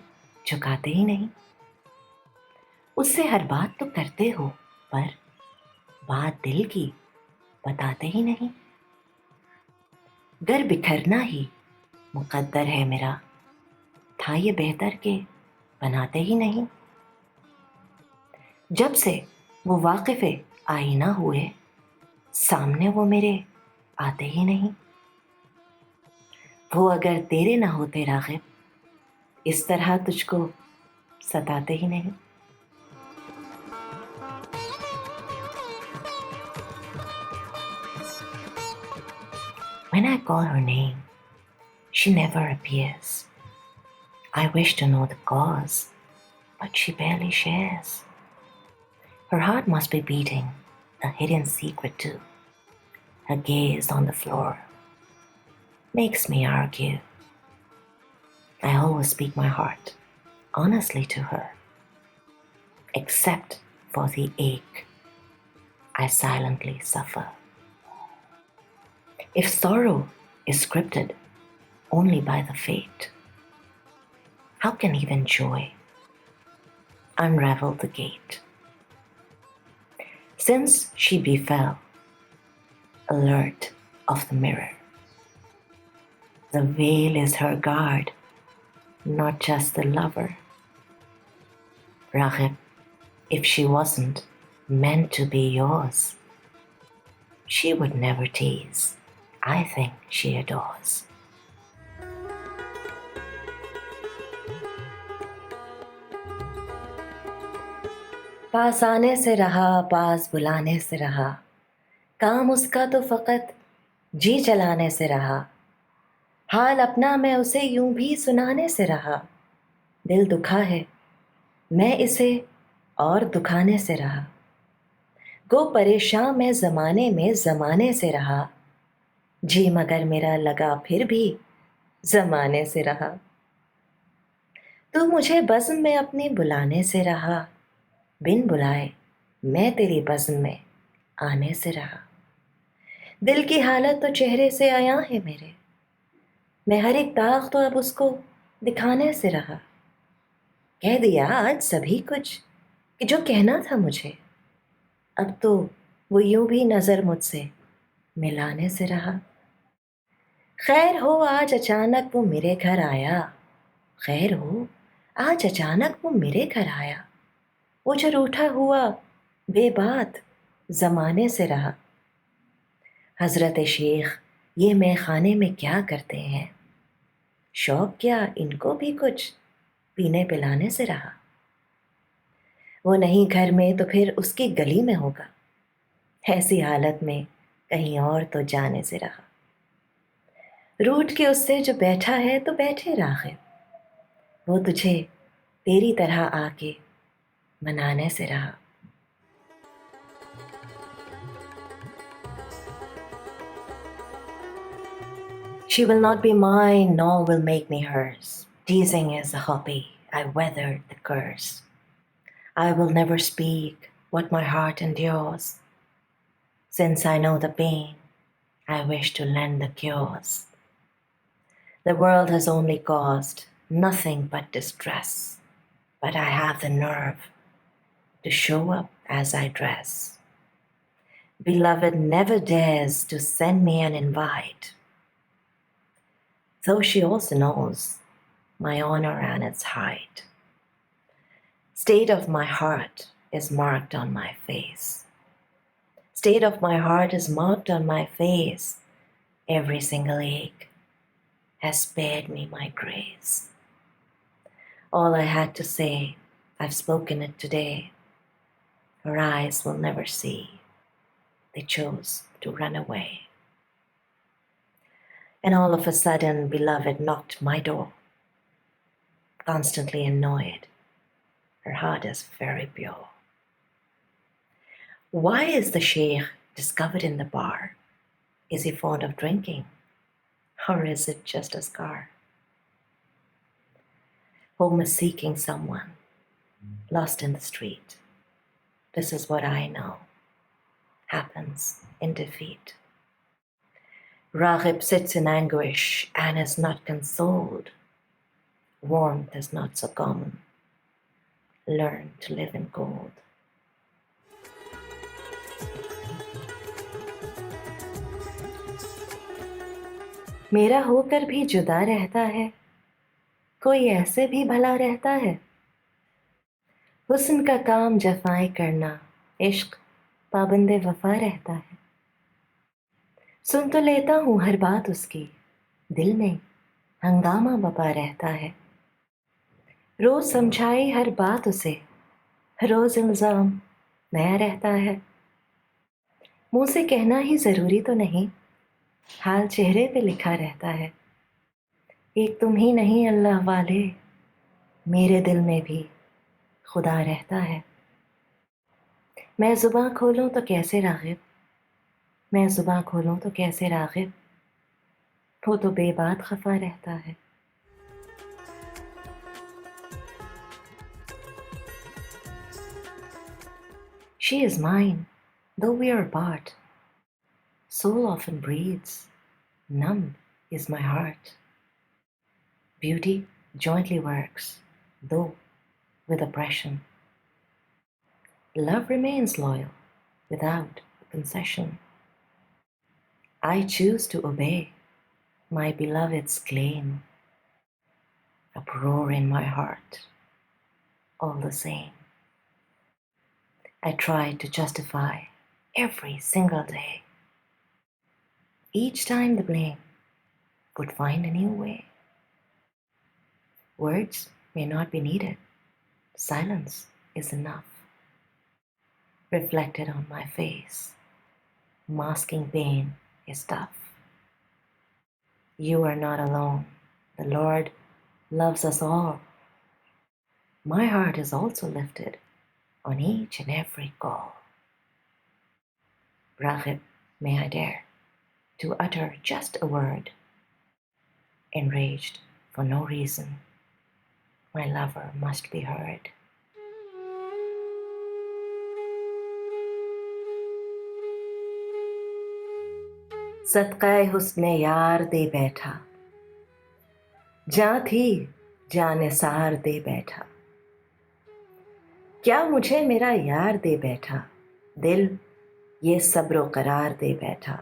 جھکاتے ہی نہیں. اس سے ہر بات تو کرتے ہو پر بات دل کی بتاتے ہی نہیں. گر بکھرنا ہی مقدر ہے میرا، تھا یہ بہتر کہ بناتے ہی نہیں. جب سے وہ واقف آئینہ ہوئے، سامنے وہ میرے آتے ہی نہیں. وہ اگر تیرے نہ ہوتے راغب، اس طرح تجھ کو ستاتے ہی نہیں. When I call her name, she never appears. I wish to know the cause, but she barely shares. Her heart must be beating a hidden secret too. Her gaze on the floor makes me argue. I always speak my heart honestly to her, except for the ache I silently suffer. If sorrow is scripted only by the fate, how can even joy unravel the gate? Since she befell, alert of the mirror, the veil is her guard, not just the lover. Raghib, if she wasn't meant to be yours, she would never tease. I think she adores. پاس آنے سے رہا، پاس بلانے سے رہا، کام اس کا تو فقط جی چلانے سے رہا. حال اپنا میں اسے یوں بھی سنانے سے رہا. دل دکھا ہے میں اسے اور دکھانے سے رہا. گو پریشان میں زمانے سے رہا. جی مگر میرا لگا پھر بھی زمانے سے رہا. تو مجھے بزم میں اپنے بلانے سے رہا، بن بلائے میں تیری بزم میں آنے سے رہا. دل کی حالت تو چہرے سے عیاں ہے میرے، میں ہر ایک داغ تو اب اس کو دکھانے سے رہا. کہہ دیا آج سبھی کچھ کہ جو کہنا تھا مجھے، اب تو وہ یوں بھی نظر مجھ سے ملانے سے رہا. خیر ہو آج اچانک وہ میرے گھر آیا، खैर हो, आज अचानक वो मेरे घर आया। वो जो रूठा हुआ बेबात जमाने से रहा। हजरत शेख ये मैखाने में क्या करते हैं? शौक क्या इनको भी कुछ पीने पिलाने से रहा? वो नहीं घर में तो फिर उसकी गली में होगा। ऐसी हालत में कहीं और तो जाने से रहा। रूठ के उससे जो बैठा है तो बैठे राग़िब। वो तुझे तेरी तरह आके मनाने से रहा। She will not be mine, nor will make me hers. Teasing is a hobby, I weathered the curse. I will never speak what my heart endures. Since I know the pain, I wish to lend the cures. The world has only caused nothing but distress, but I have the nerve to show up as I dress. Beloved never dares to send me an invite, though she also knows my honor and its height. State of my heart is marked on my face. State of my heart is marked on my face. Every single ache has spared me my grace. All I had to say, I've spoken it today. Her eyes will never see. They chose to run away. And all of a sudden, beloved knocked my door. Constantly annoyed, her heart is very pure. Why is the sheikh discovered in the bar? Is he fond of drinking? Or is it just a scar? Home is seeking someone, lost in the street. This is what I know happens in defeat. Raghib sits in anguish and is not consoled. Warmth is not so common. Learn to live in cold. मेरा होकर भी जुदा रहता है, कोई ऐसे भी भला रहता है। हुस्न का काम जफाएं करना, इश्क पाबंदे वफा रहता है। सुन तो लेता हूँ हर बात उसकी, दिल में हंगामा बपा रहता है। रोज समझाई हर बात उसे, रोज इल्जाम नया रहता है। मुंह से कहना ही जरूरी तो नहीं, हाल चेहरे पे लिखा रहता है। एक तुम ही नहीं अल्लाह वाले, मेरे दिल में भी खुदा रहता है। मैं जुबां खोलूं तो कैसे राग़िब, मैं जुबां खोलूं तो कैसे राग़िब, वो तो बेबात खफा रहता है। She is mine, though we are apart. Soul often breathes, numb is my heart. Beauty jointly works, though with oppression. Love remains loyal, without concession. I choose to obey my beloved's claim. Uproar in my heart, all the same. I try to justify every single day. Each time the blame would find a new way. Words may not be needed. Silence is enough. Reflected on my face, masking pain is tough. You are not alone. The Lord loves us all. My heart is also lifted on each and every call. Raghib, may I dare to utter just a word, enraged for no reason. My lover must be heard. सदक़े हुस्ने यार दे बैठा, जां थी जानिसार दे बैठा। क्या मुझे मेरा यार दे बैठा, दिल ये सब्र करार दे बैठा।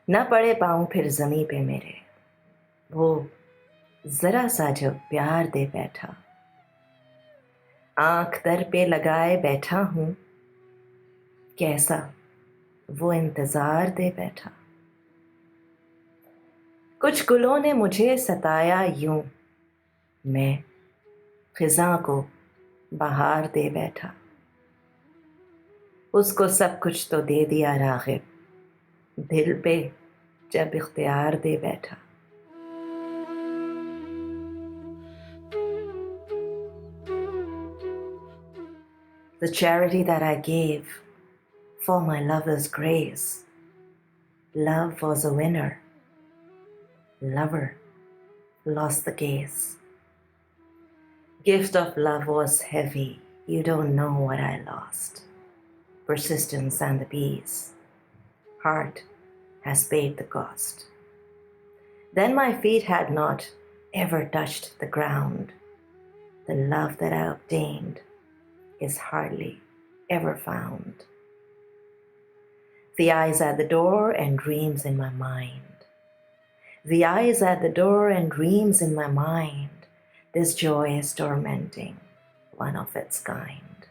न पड़े पाँव फिर ज़मीं पे मेरे, वो ذرا سا جو پیار دے بیٹھا، آنکھ در پہ لگائے بیٹھا ہوں، کیسا وہ انتظار دے بیٹھا۔ کچھ گلوں نے مجھے ستایا یوں، میں خزاں کو بہار دے بیٹھا۔ اس کو سب کچھ تو دے دیا راغب، دل پہ جب اختیار دے بیٹھا۔ The charity that I gave for my lover's grace, love was a winner, lover lost the case. Gift of love was heavy, you don't know what I lost. Persistence and the peace, heart has paid the cost. Then my feet had not ever touched the ground. The love that I obtained is hardly ever found. The eyes at the door and dreams in my mind. The eyes at the door and dreams in my mind. This joy is tormenting, one of its kind.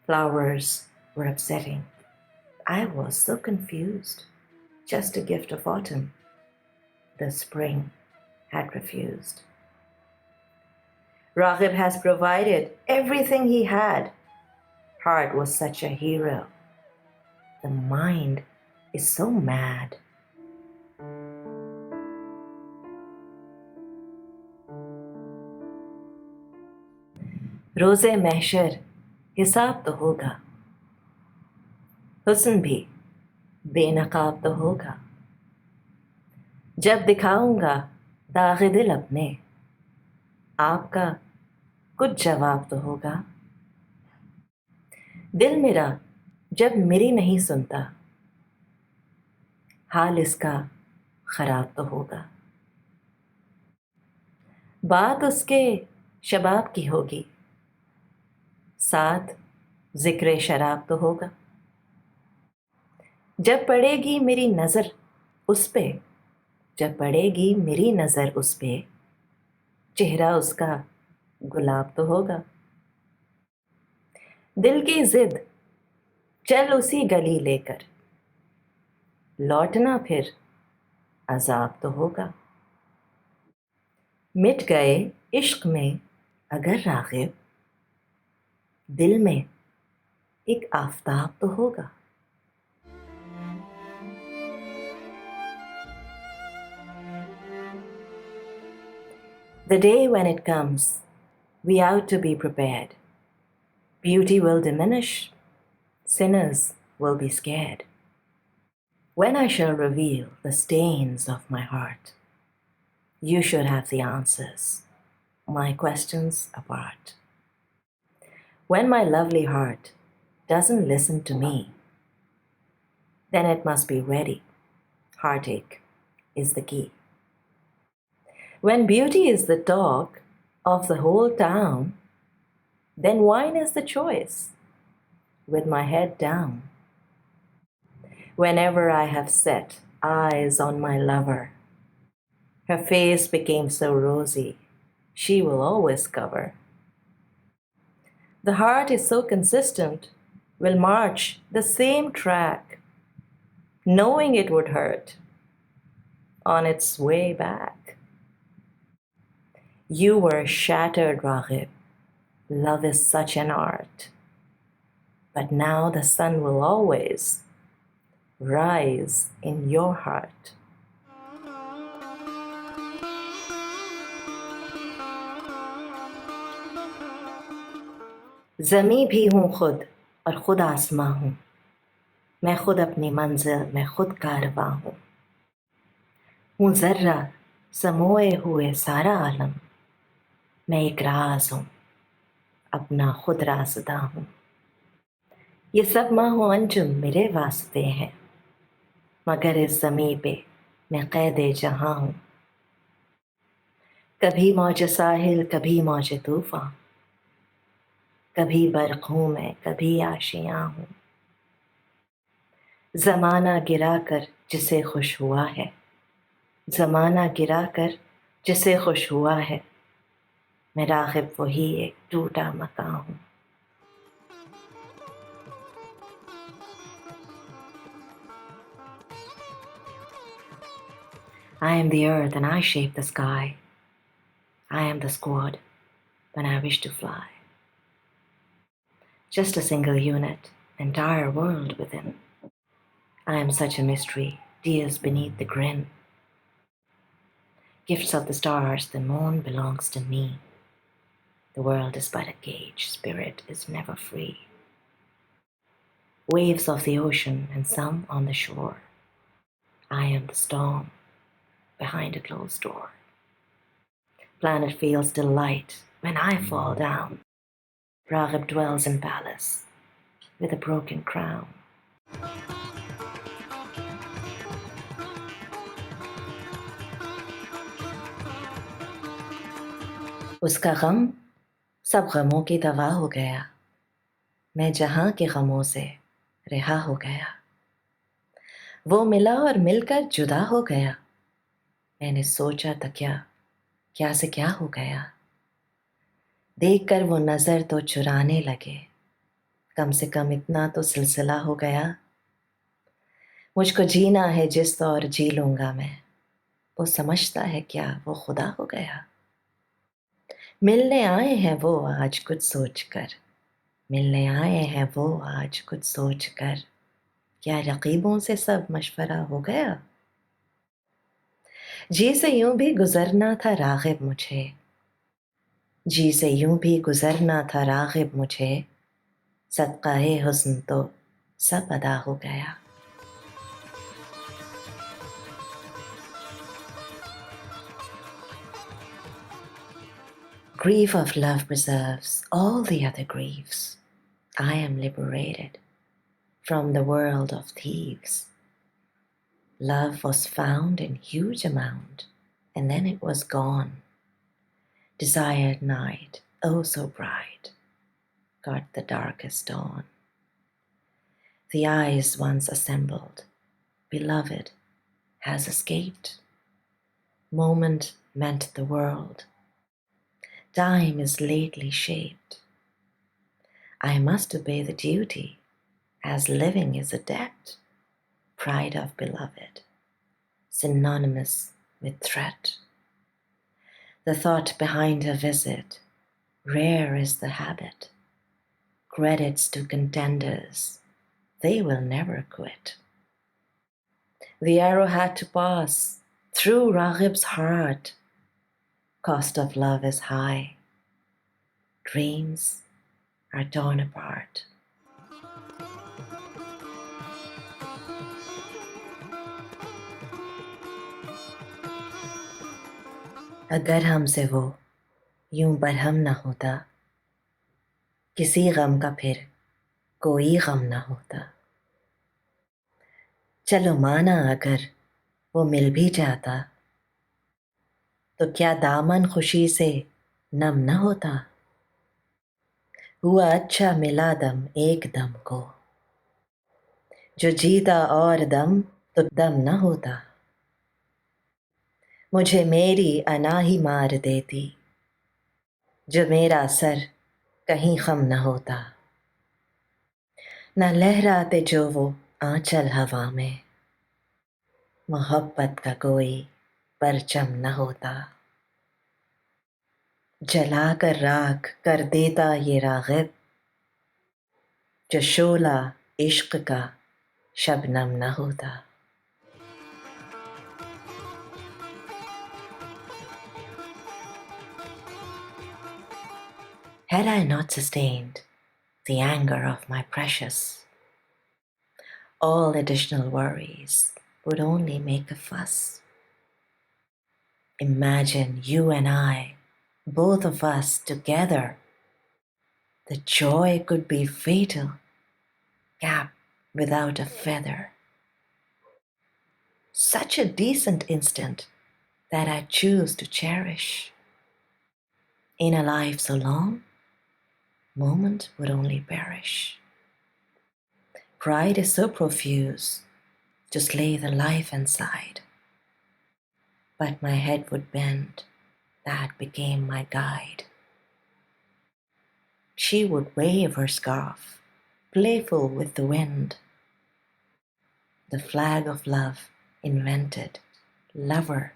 Flowers were upsetting. I was so confused. Just a gift of autumn. The spring had refused. Raghib has provided everything he had. Heart was such a hero. The mind is so mad. روزے محشر حساب تو ہوگا، حسن بھی بے نقاب تو ہوگا۔ جب دکھاؤں گا داغ دل اپنے، آپ کا کچھ جواب تو ہوگا۔ دل میرا جب میری نہیں سنتا، حال اس کا خراب تو ہوگا۔ بات اس کے شباب کی ہوگی، ساتھ ذکر شراب تو ہوگا۔ جب پڑے گی میری نظر اس پہ، جب پڑے گی میری نظر اس پہ، چہرہ اس کا گلاب تو ہوگا۔ دل کی ضد چل اسی گلی لے کر، لوٹنا پھر عذاب تو ہوگا۔ مٹ گئے عشق میں اگر راغب، دل میں ایک آفتاب تو ہوگا۔ The day when it comes, we ought to be prepared. Beauty will diminish, sinners will be scared. When I shall reveal the stains of my heart, you should have the answers, my questions apart. When my lovely heart doesn't listen to me, then it must be ready. Heartache is the key. When beauty is the talk of the whole town, then wine is the choice, with my head down. Whenever I have set eyes on my lover, her face became so rosy, she will always cover. The heart is so consistent, will march the same track, knowing it would hurt on its way back. You were shattered, Raghib. Love is such an art. But now the sun will always rise in your heart. زمیں بھی ہوں خود اور خود آسماں ہوں، میں خود اپنی منزل میں خود کارواں ہوں ذرہ سموئے ہوئے سارا عالم، میں ایک راز ہوں اپنا خود رازداں ہوں۔ یہ سب ماہ و انجم میرے واسطے ہیں، مگر اس زمیں پہ میں قید جہاں ہوں۔ کبھی موج ساحل کبھی موج طوفاں، کبھی برق ہوں میں کبھی آشیاں ہوں۔ زمانہ گرا کر جسے خوش ہوا ہے، زمانہ گرا کر جسے خوش ہوا ہے میں راغب وہی ایک ٹوٹا مکان ہوں. I am the earth and I shape the sky. I am the squad when I wish to fly. Just a single unit, entire world within. I am such a mystery, tears beneath the grin. Gifts of the stars, the moon belongs to me. The world is but a cage, spirit is never free. Waves of the ocean and some on the shore. I am the storm behind a closed door. Planet feels delight when I fall down. Raghib dwells in palace with a broken crown. اس کا غم سب غموں کی دوا ہو گیا. میں جہاں کے غموں سے رہا ہو گیا. وہ ملا اور مل کر جدا ہو گیا. میں نے سوچا تھا کیا سے کیا ہو گیا. دیکھ کر وہ نظر تو چرانے لگے. کم سے کم اتنا تو سلسلہ ہو گیا. مجھ کو جینا ہے جس طور جی لوں گا میں. وہ سمجھتا ہے کیا وہ خدا ہو گیا. ملنے آئے ہیں وہ آج کچھ سوچ کر. ملنے آئے ہیں وہ آج کچھ سوچ کر. کیا رقیبوں سے سب مشورہ ہو گیا. جی سے یوں بھی گزرنا تھا راغب مجھے. جی سے یوں بھی گزرنا تھا راغب مجھے. صدقہ حسن تو سب ادا ہو گیا. Grief of love preserves all the other griefs. I am liberated from the world of thieves. Love was found in huge amount, and then it was gone. Desired night, oh so bright, got the darkest dawn. The eyes once assembled, beloved has escaped. Moment meant the world. Time is lately shaped. I must obey the duty, as living is a debt. Pride of beloved, synonymous with threat. The thought behind a visit, rare is the habit. Credits to contenders, they will never quit. The arrow had to pass through Raghib's heart. Cost of love is high. Dreams are torn apart. اگر ہم سے وہ یوں برہم نہ ہوتا. کسی غم کا پھر کوئی غم نہ ہوتا. چلو مانا اگر وہ مل بھی جاتا تو کیا دامن خوشی سے نم نہ ہوتا. ہوا اچھا ملا دم ایک دم کو. جو جیتا اور دم تو دم نہ ہوتا. مجھے میری انا ہی مار دیتی. جو میرا سر کہیں خم نہ ہوتا. نہ لہراتے جو وہ آنچل ہوا میں. محبت کا کوئی پرچم نہ ہوتا. جلا کر راکھ کر دیتا یہ راغب. جو شعلہ عشق کا شبنم نہ ہوتا. Had I not sustained the anger of my precious, all additional worries would only make a fuss. Imagine you and I, both of us together. The joy could be fatal, cap without a feather. Such a decent instant that I choose to cherish. In a life so long, moment would only perish. Pride is so profuse to slay the life inside. But my head would bend that became my guide. She would wave her scarf, playful with the wind. The flag of love invented, lover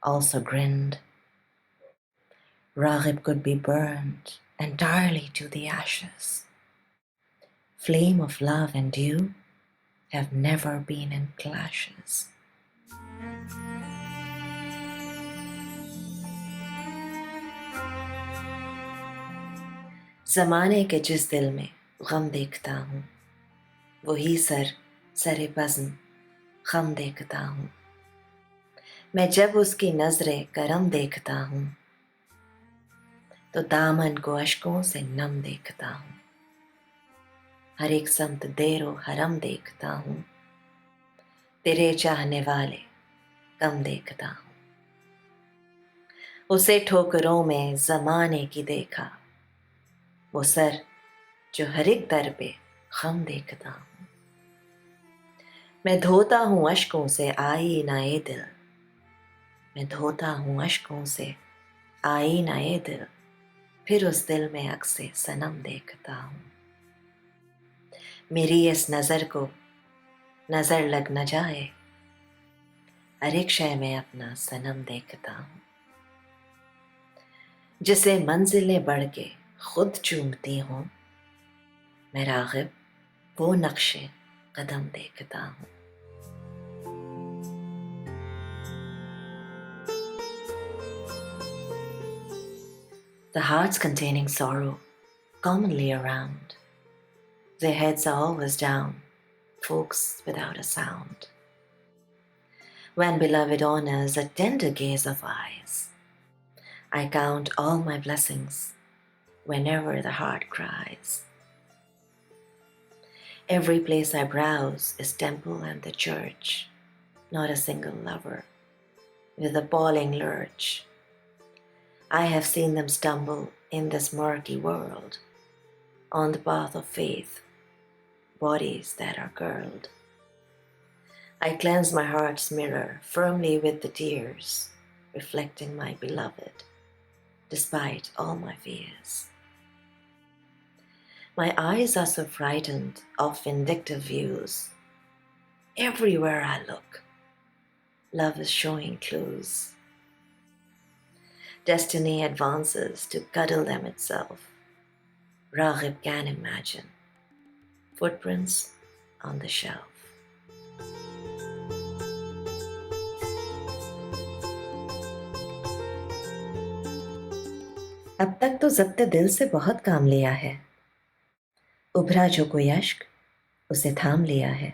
also grinned. Raghib could be burned entirely to the ashes. Flame of love and you have never been in clashes. ज़माने के जिस दिल में गम देखता हूँ, वही सरे बज़्म गम देखता हूँ। मैं जब उसकी नज़रें करम देखता हूँ, तो दामन को अश्कों से नम देखता हूँ। हर एक समत देरो हरम देखता हूँ, तेरे चाहने वाले कम देखता हूँ। उसे ठोकरों में ज़माने की देखा, वो सर जो हर एक दर पे गम देखता हूँ। मैं धोता हूँ अश्कों से आईनाए दिल, मैं धोता हूँ अश्कों से आईनाए दिल, फिर उस दिल में अक्से सनम देखता हूँ। मेरी इस नज़र को नज़र लग न जाए, हर एक शय में अपना सनम देखता हूँ। जिसे मंजिलें बढ़ के खुद चूमती हूँ, मैं राग़िब वो नक्शे कदम देखता हूँ। The hearts containing sorrow commonly around, their heads are always down, folks without a sound. When beloved honors a tender gaze of eyes, I count all my blessings whenever the heart cries. Every place I browse is temple and the church, not a single lover with appalling lurch. I have seen them stumble in this murky world, on the path of faith, bodies that are curled. I cleanse my heart's mirror firmly with the tears, reflecting my beloved, despite all my fears. My eyes are so frightened of vindictive views. Everywhere I look, love is showing clues. Destiny advances to cuddle them itself. Raghib can imagine footprints on the shelf. अब तक तो ज़ब्ते दिल से बहुत काम लिया है, उभरा जो कोई अश्क उसे थाम लिया है।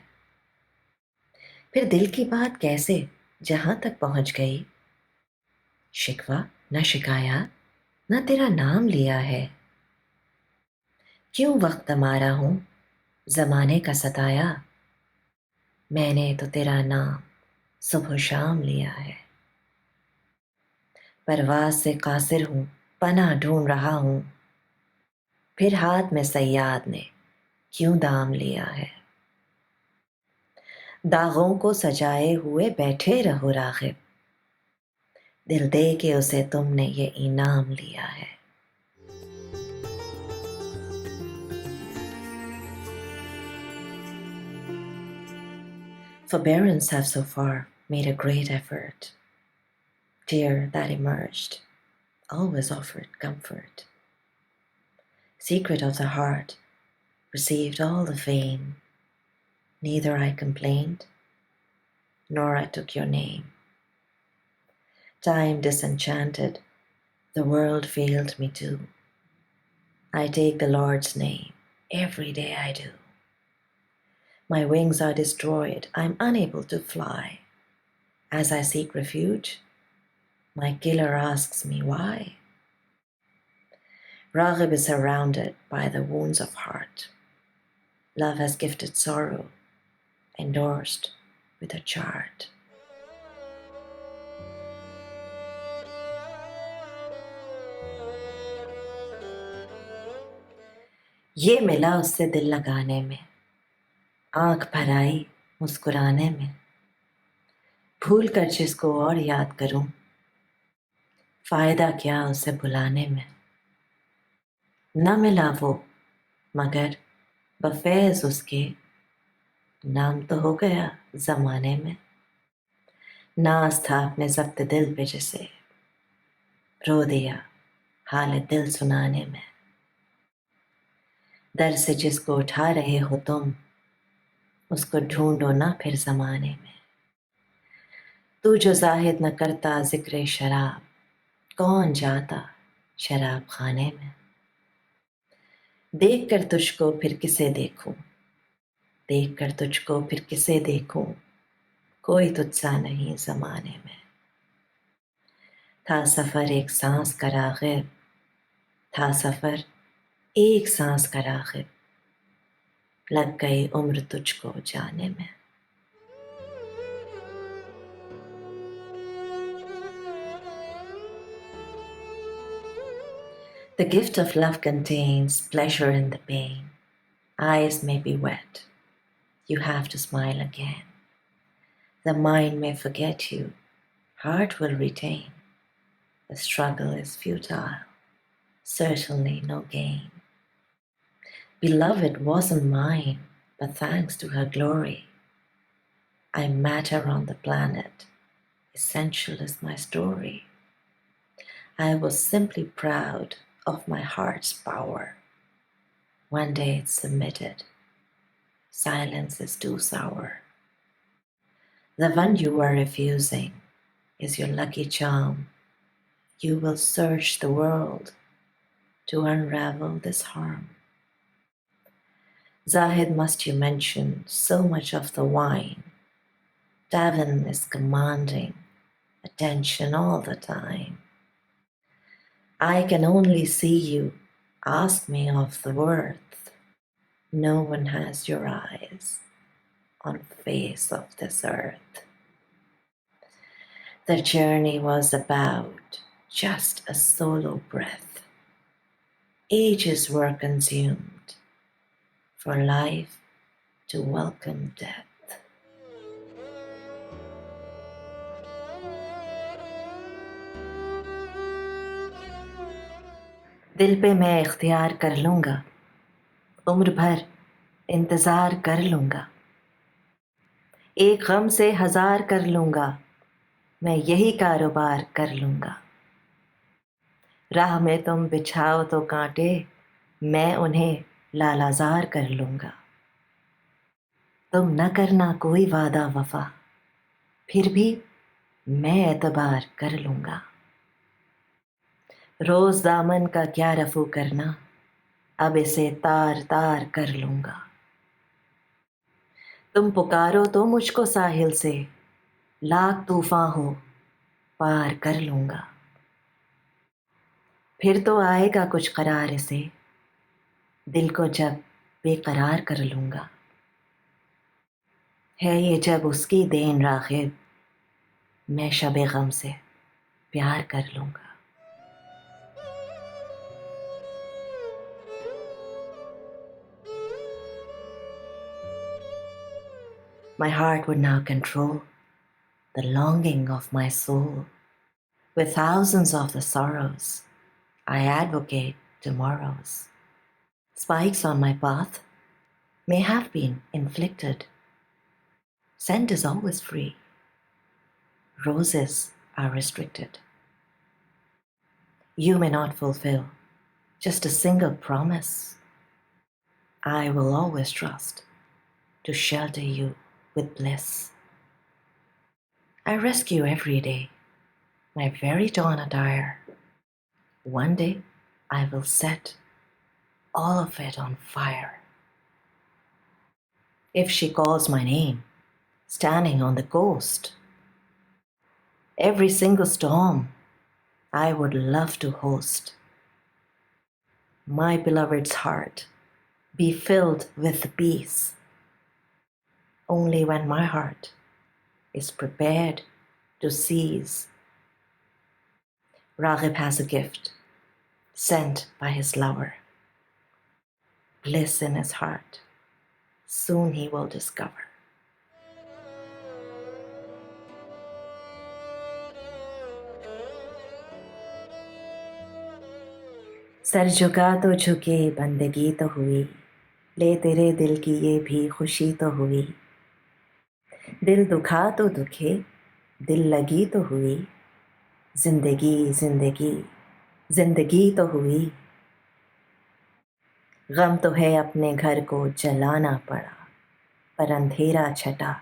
फिर दिल की बात कैसे जहां तक पहुंच गई, शिकवा न शिकायत न तेरा नाम लिया है। क्यों वक्त मारा हूं ज़माने का सताया, मैंने तो तेरा नाम सुबह शाम लिया है। परवाज़ से कासिर हूं पनाह ढूंढ रहा हूं, फिर हाथ में सयाद ने क्यों दाम लिया है। दागों को सजाए हुए बैठे रहो राग़िब, दिल दे के उसे तुमने ये इनाम लिया है। Forbearance have so far made a great effort. Tear that emerged always offered comfort. Secret of the heart received all the fame. Neither I complained, nor I took your name. Time disenchanted, the world failed me too. I take the Lord's name every day I do. My wings are destroyed, I'm unable to fly. As I seek refuge, my killer asks me why. Raghib is surrounded by the wounds of heart. Love has gifted sorrow, endorsed with a chart. ये मिला उससे दिल लगाने में, आंख भर आई मुस्कुराने में, भूल कर जिसको और याद करूं, फायदा क्या उसे बुलाने में, न मिला वो मगर बफैज़ उसके नाम तो हो गया ज़माने में। नाज़ था अपने ज़ब्त दिल पे जिसे रो दिया हाल दिल सुनाने में। दर से जिसको उठा रहे हो तुम, उसको ढूंढो ना फिर ज़माने में। तू जो ज़ाहिद न करता ज़िक्र शराब, कौन जाता शराब खाने में। देख कर तुझको फिर किसे देखूं, देख कर तुझको फिर किसे देखूं, कोई तुझसा नहीं ज़माने में। था सफ़र एक सांस का राग़िब, था सफ़र एक सांस का राग़िब, लग गई उम्र तुझको जाने में। The gift of love contains pleasure in the pain. Eyes may be wet, you have to smile again. The mind may forget you, heart will retain. The struggle is futile, certainly no gain. Beloved wasn't mine, but thanks to her glory, I matter on the planet, essential is my story. I was simply proud of my heart's power. One day it submitted, silence is too sour. The one you are refusing is your lucky charm. You will search the world to unravel this harm. Zahid, must you mention so much of the wine? Tavern is commanding attention all the time. I can only see you, ask me of the worth. No one has your eyes on face of this earth. The journey was about just a solo breath. Ages were consumed for life to welcome death. दिल पे मैं इख्तियार कर लूँगा, उम्र भर इंतज़ार कर लूँगा, एक गम से हज़ार कर लूँगा, मैं यही कारोबार कर लूँगा। राह में तुम बिछाओ तो कांटे, मैं उन्हें लालाज़ार कर लूँगा। तुम न करना कोई वादा वफ़ा, फिर भी मैं एतबार कर लूँगा। रोज़ दामन का क्या रफ़ू करना, अब इसे तार तार कर लूँगा। तुम पुकारो तो मुझको साहिल से, लाख तूफ़ान हो पार कर लूँगा। फिर तो आएगा कुछ करार इसे, दिल को जब बेकरार कर लूँगा। है ये जब उसकी देन राग़िब, मैं शबे गम से प्यार कर लूँगा। My heart would now control the longing of my soul. With thousands of the sorrows, I advocate tomorrows. Spikes on my path may have been inflicted. Scent is always free. Roses are restricted. You may not fulfill just a single promise. I will always trust to shelter you with bliss. I rescue every day my very dawn attire. One day I will set all of it on fire. If she calls my name, standing on the coast, every single storm I would love to host. My beloved's heart be filled with peace only when my heart is prepared to seize. Raghib has a gift sent by his lover. Bliss in his heart, soon he will discover. Sir झुका तो झुके बंदगी तो हुई, ले तेरे दिल की ये भी खुशी तो हुई। दिल दुखा तो दुखे, दिल लगी तो हुई, जिंदगी जिंदगी जिंदगी तो हुई। गम तो है अपने घर को जलाना पड़ा, पर अंधेरा छटा,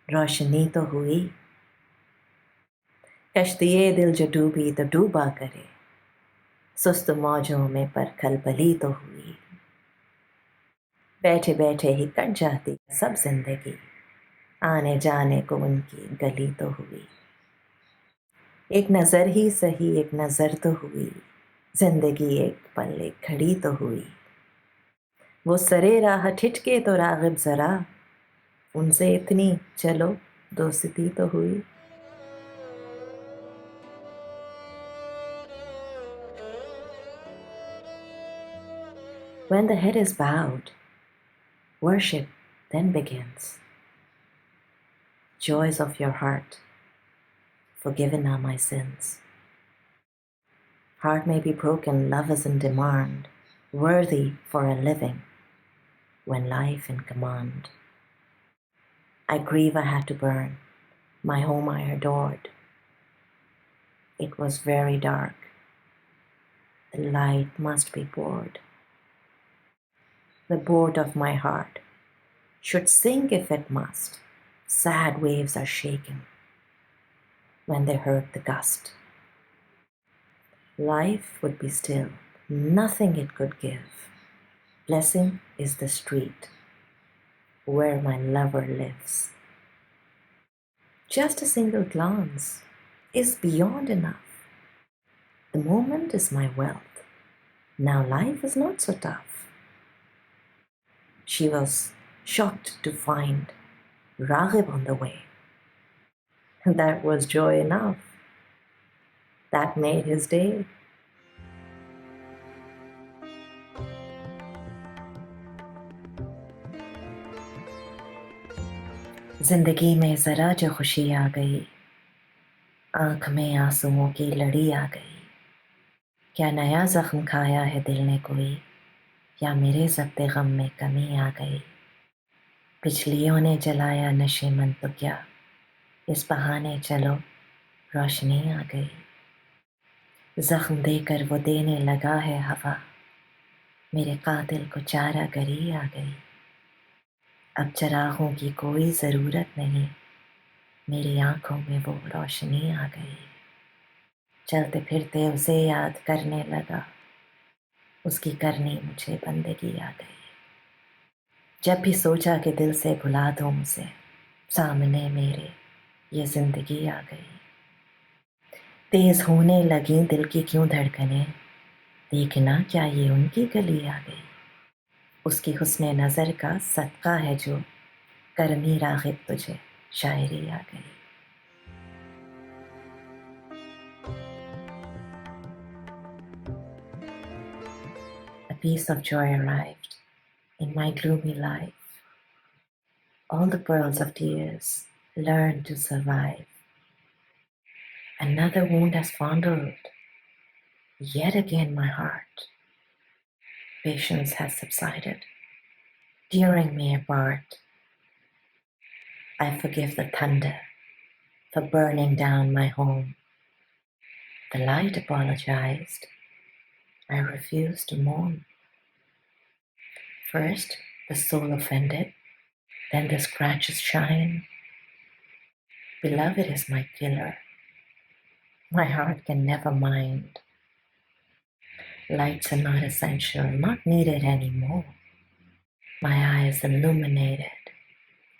रोशनी तो हुई। कश्तिए दिल जो डूबी तो डूबा करे, सुस्त मौजों में पर खलबली तो हुई। बैठे बैठे ही कट जाती सब जिंदगी, आने जाने को उनकी गली तो हुई। एक नज़र ही सही एक नज़र तो हुई, जिंदगी एक पल एक घड़ी तो हुई। वो सरे राह ठिठके तो राग़िब ज़रा, उनसे इतनी चलो दोस्ती तो हुई। When the head is bowed, worship then begins. Joys of your heart, forgiven are my sins. Heart may be broken, love is in demand, worthy for a living, when life in command. I grieve I had to burn my home I adored. It was very dark, the light must be poured. The boat of my heart should sink if it must. Sad waves are shaken when they hurt the gust. Life would be still, nothing it could give. Blessing is the street where my lover lives. Just a single glance is beyond enough. The moment is my wealth. Now life is not so tough. She was shocked to find Raghib on the way. That was joy enough. That made his day. जिंदगी में जरा जो खुशी आ गई, आंख में आंसुओं की लड़ी आ गई। क्या नया जख्म खाया है दिल ने कोई, या मेरे ज़ब्ते गम में कमी आ गई। बिजलियों ने जलाया नशेमन तो क्या, इस बहाने चलो रोशनी आ गई। जख्म देकर वो देने लगा है हवा, मेरे कातिल को चारा गरी आ गई। अब चरागों की कोई ज़रूरत नहीं, मेरी आंखों में वो रोशनी आ गई। चलते फिरते उसे याद करने लगा, उसकी करनी मुझे बंदगी आ गई। जब भी सोचा कि दिल से भुला दूँ उसे, सामने मेरे ये जिंदगी आ गई। तेज होने लगी दिल की क्यों धड़कने, देखना क्या ये उनकी गली आ गई। उसकी हुस्ने नज़र का सदका है जो, करनी राग़िब तुझे शायरी आ गई। A piece of joy arrived in my gloomy life. All the pearls of tears learned to survive. Another wound has fondled yet again my heart. Patience has subsided, tearing me apart. I forgive the thunder for burning down my home. The light apologized. I refused to mourn. First, the soul offended, then the scratches shine. Beloved is my killer. My heart can never mind. Lights are not essential, not needed anymore. My eyes illuminated.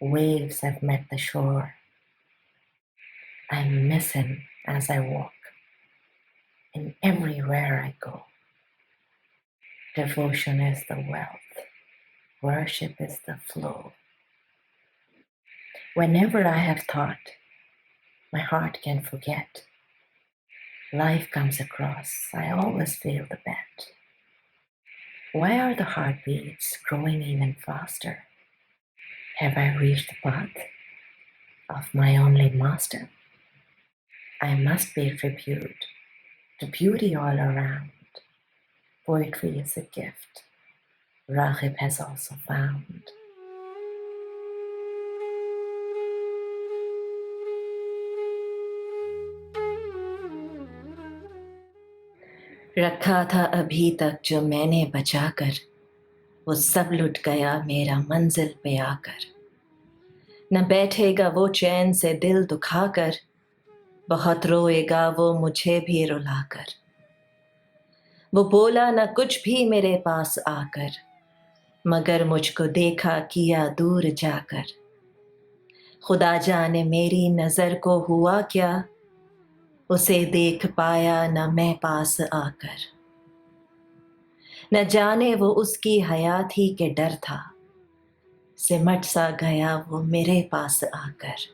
Waves have met the shore. I miss him as I walk, and everywhere I go. Devotion is the wealth. Worship is the flow. Whenever I have thought, my heart can forget. Life comes across, I always feel the bet. Why are the heartbeats growing even faster? Have I reached the path of my only master? I must pay tribute to beauty all around. Poetry is a gift Raghib has also found. रखा था अभी तक जो मैंने बचा कर, वो सब लुट गया मेरा मंजिल पे आकर। न बैठेगा वो चैन से दिल दुखाकर, बहुत रोएगा वो मुझे भी रुलाकर। वो बोला न कुछ भी मेरे पास आकर, मगर मुझको देखा किया दूर जाकर। खुदा जाने मेरी नज़र को हुआ क्या, उसे देख पाया न मैं पास आकर। न जाने वो उसकी हयात ही के डर था, सिमट सा गया वो मेरे पास आकर।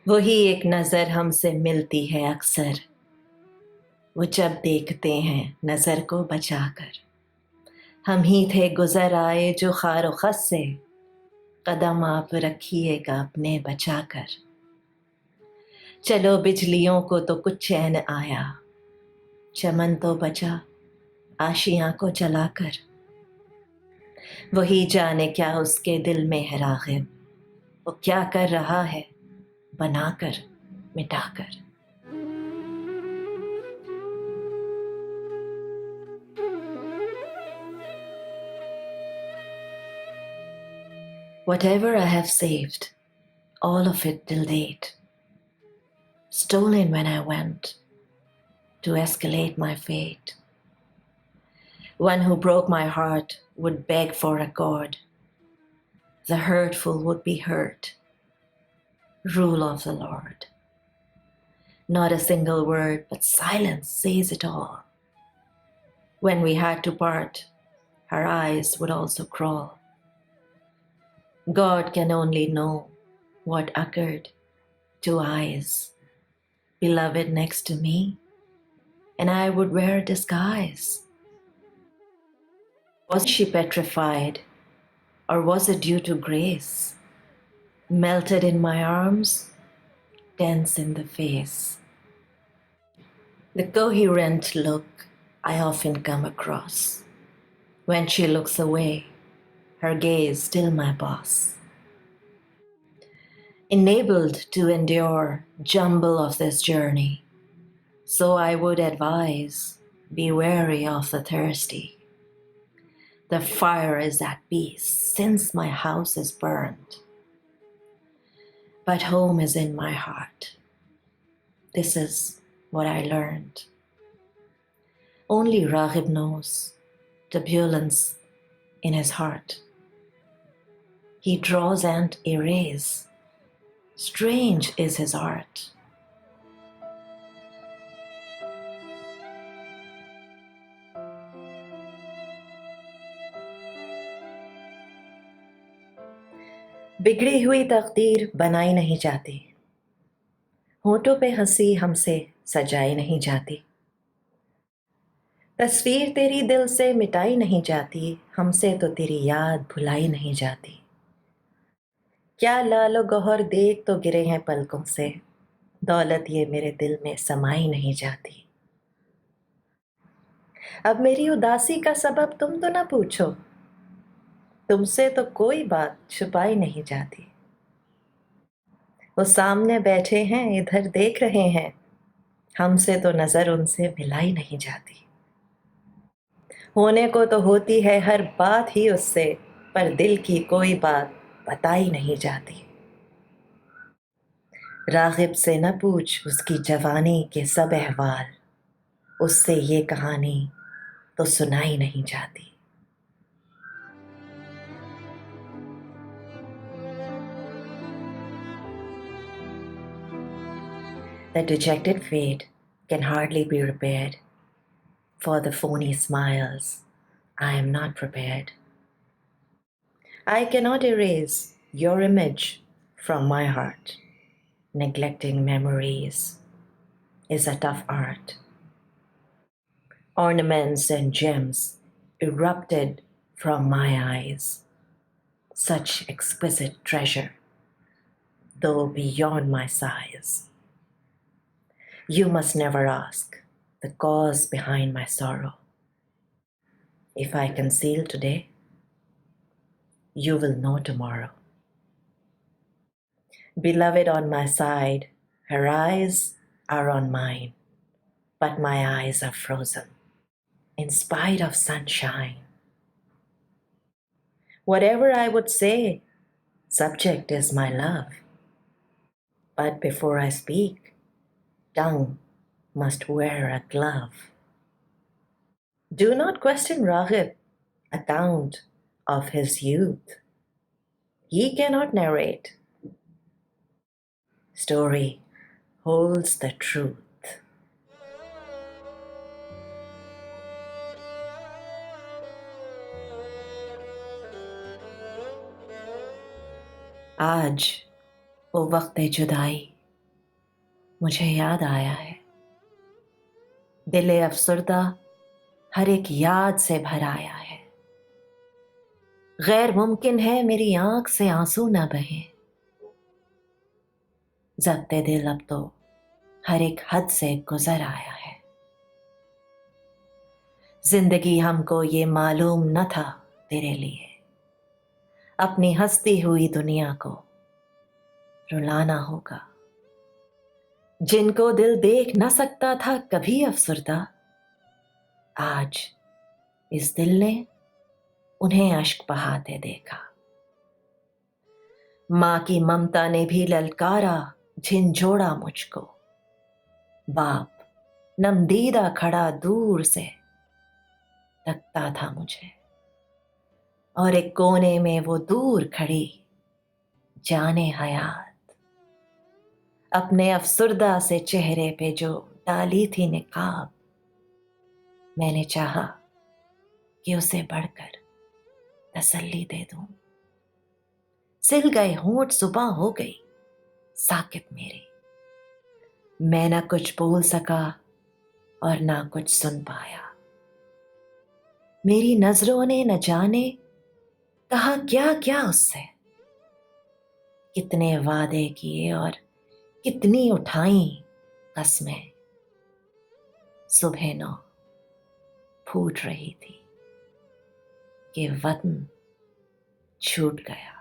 वही एक नज़र हमसे मिलती है अक्सर, वो जब देखते हैं नज़र को बचाकर। हम ही थे गुज़र आए जो खारो खस से, कदम आप रखिएगा अपने बचाकर। चलो बिजलियों को तो कुछ चैन आया, चमन तो बचा आशियाँ को जलाकर। वही जाने क्या उसके दिल में है राग़िब, वो क्या कर रहा है बनाकर मिटाकर। Whatever I have saved, all of it till date, stolen when I went to escalate my fate. One who broke my heart would beg for a god, the hurtful would be hurt. Rule of the Lord. Not a single word, but silence says it all. When we had to part, her eyes would also crawl. God can only know what occurred to eyes, beloved next to me, and I would wear a disguise. Was she petrified, or was it due to grace? Melted in my arms, tense in the face. The coherent look I often come across. When she looks away, her gaze still my boss. Enabled to endure jumble of this journey, so I would advise, be wary of the thirsty. The fire is at peace since my house is burned, but home is in my heart. This is what I learned. Only Raghib knows turbulence in his heart. He draws and erases. Strange is his art. बिगड़ी हुई तकदीर बनाई नहीं जाती, होठों पे हंसी हमसे सजाई नहीं जाती। तस्वीर तेरी दिल से मिटाई नहीं जाती, हमसे तो तेरी याद भुलाई नहीं जाती। क्या लालो गौहर देख तो गिरे हैं पलकों से, दौलत ये मेरे दिल में समाई नहीं जाती। अब मेरी उदासी का सबब तुम तो ना पूछो, तुमसे तो कोई बात छुपाई नहीं जाती। वो सामने बैठे हैं इधर देख रहे हैं, हमसे तो नजर उनसे मिलाई नहीं जाती। होने को तो होती है हर बात ही उससे, पर दिल की कोई बात बताई नहीं जाती। राग़िब से न पूछ उसकी जवानी के सब अहवाल, उससे ये कहानी तो सुनाई नहीं जाती। The dejected fate can hardly be repaired. For the phony smiles, I am not prepared. I cannot erase your image from my heart. Neglecting memories is a tough art. Ornaments and gems erupted from my eyes. Such exquisite treasure, though beyond my size. You must never ask the the cause behind my sorrow. If I conceal today, you will know tomorrow. Beloved on my side, her eyes are on mine, but my eyes are frozen in spite of sunshine. Whatever I would say, subject is my love. But before I speak, tongue must wear a glove. Do not question Raghib, account of his youth. He cannot narrate. Story holds the truth. आज वो वक्त जुदाई मुझे याद आया है। दिले अफसरदा हर एक याद से भर आया है। गैर मुमकिन है मेरी आंख से आंसू न बहे। जब्ते दिल अब तो हर एक हद से गुजर आया है। जिंदगी हमको ये मालूम न था तेरे लिए, अपनी हंसती हुई दुनिया को रुलाना होगा। जिनको दिल देख न सकता था कभी अफसरदा, आज इस दिल ने उन्हें अश्क बहाते देखा। मां की ममता ने भी ललकारा झिंझोड़ा मुझको। बाप नमदीदा खड़ा दूर से तकता था मुझे, और एक कोने में वो दूर खड़ी जाने हयात अपने अफसरदा से चेहरे पे जो डाली थी निकाब, मैंने चाहा कि उसे बढ़कर तसल्ली दे दूं। सिल गए होंठ, सुबह हो गई साकित मेरी। मैं ना कुछ बोल सका और ना कुछ सुन पाया। मेरी नजरों ने न जाने कहा क्या क्या उससे। कितने वादे किए और कितनी उठाई कसमें। सुबह 9 फूट रही थी कि वतन छूट गया।